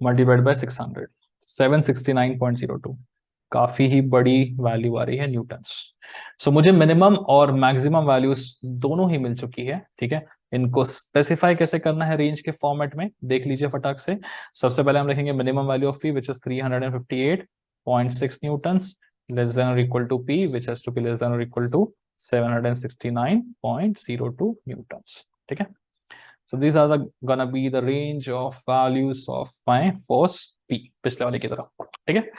multiplied by 600, 769.02। काफी ही बड़ी वैल्यू आ रही है न्यूटन्स। सो मुझे मिनिमम और मैक्सिमम वैल्यूज दोनों ही मिल चुकी है, ठीक है। इनको स्पेसिफाई कैसे करना है रेंज के फॉर्मेट में देख लीजिए फटाक से। सबसे पहले हम लिखेंगे minimum value of P which is 358.6 newtons, less than और equal to P which has to be less than और इक्वल टू 769.02 न्यूटन्स, ठीक है। So these are the gonna be the range of values of my force P, पिछले वाले की तरह, ठीक है।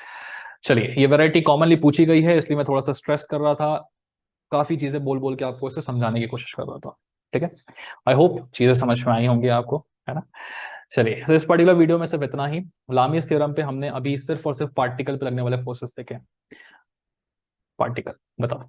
चलिए ये वैरायटी कॉमनली पूछी गई है इसलिए मैं थोड़ा सा स्ट्रेस कर रहा था, काफी चीजें बोल बोल के आपको इसे समझाने की कोशिश कर रहा था, ठीक है। आई होप चीजें समझ में आई होंगी आपको, है ना। चलिए तो इस पर्टिकुलर वीडियो में सिर्फ इतना ही। लामीज थ्योरम पे हमने अभी सिर्फ और सिर्फ पार्टिकल पे लगने वाले फोर्सेस देखे। पार्टिकल बताओ,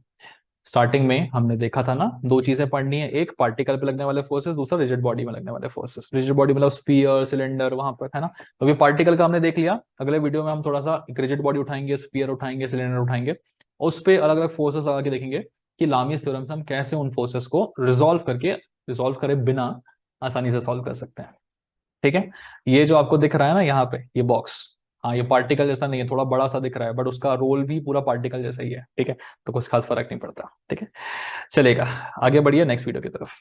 स्टार्टिंग में हमने देखा था ना, दो चीजें पढ़नी है, एक पार्टिकल पे लगने वाले फोर्सेस, दूसरा रिजिड बॉडी में लगने वाले फोर्सेस। रिजिड बॉडी मतलब स्पीयर सिलेंडर वहां पर, है ना। तो अभी पार्टिकल का हमने देख लिया, अगले वीडियो में हम थोड़ा सा एक रिजिड बॉडी उठाएंगे, स्पीयर उठाएंगे, सिलेंडर उठाएंगे, उस पर अलग अलग फोर्सेस लगा के देखेंगे कि लामीज थ्योरम से हम कैसे उन फोर्सेस को रिजॉल्व करे बिना आसानी से सॉल्व कर सकते हैं, ठीक है। ये जो आपको दिख रहा है ना यहाँ पे ये बॉक्स, हाँ ये पार्टिकल जैसा नहीं है, थोड़ा बड़ा सा दिख रहा है, बट उसका रोल भी पूरा पार्टिकल जैसा ही है, ठीक है। तो कुछ खास फर्क नहीं पड़ता, ठीक है। चलेगा, आगे बढ़िए नेक्स्ट वीडियो की तरफ।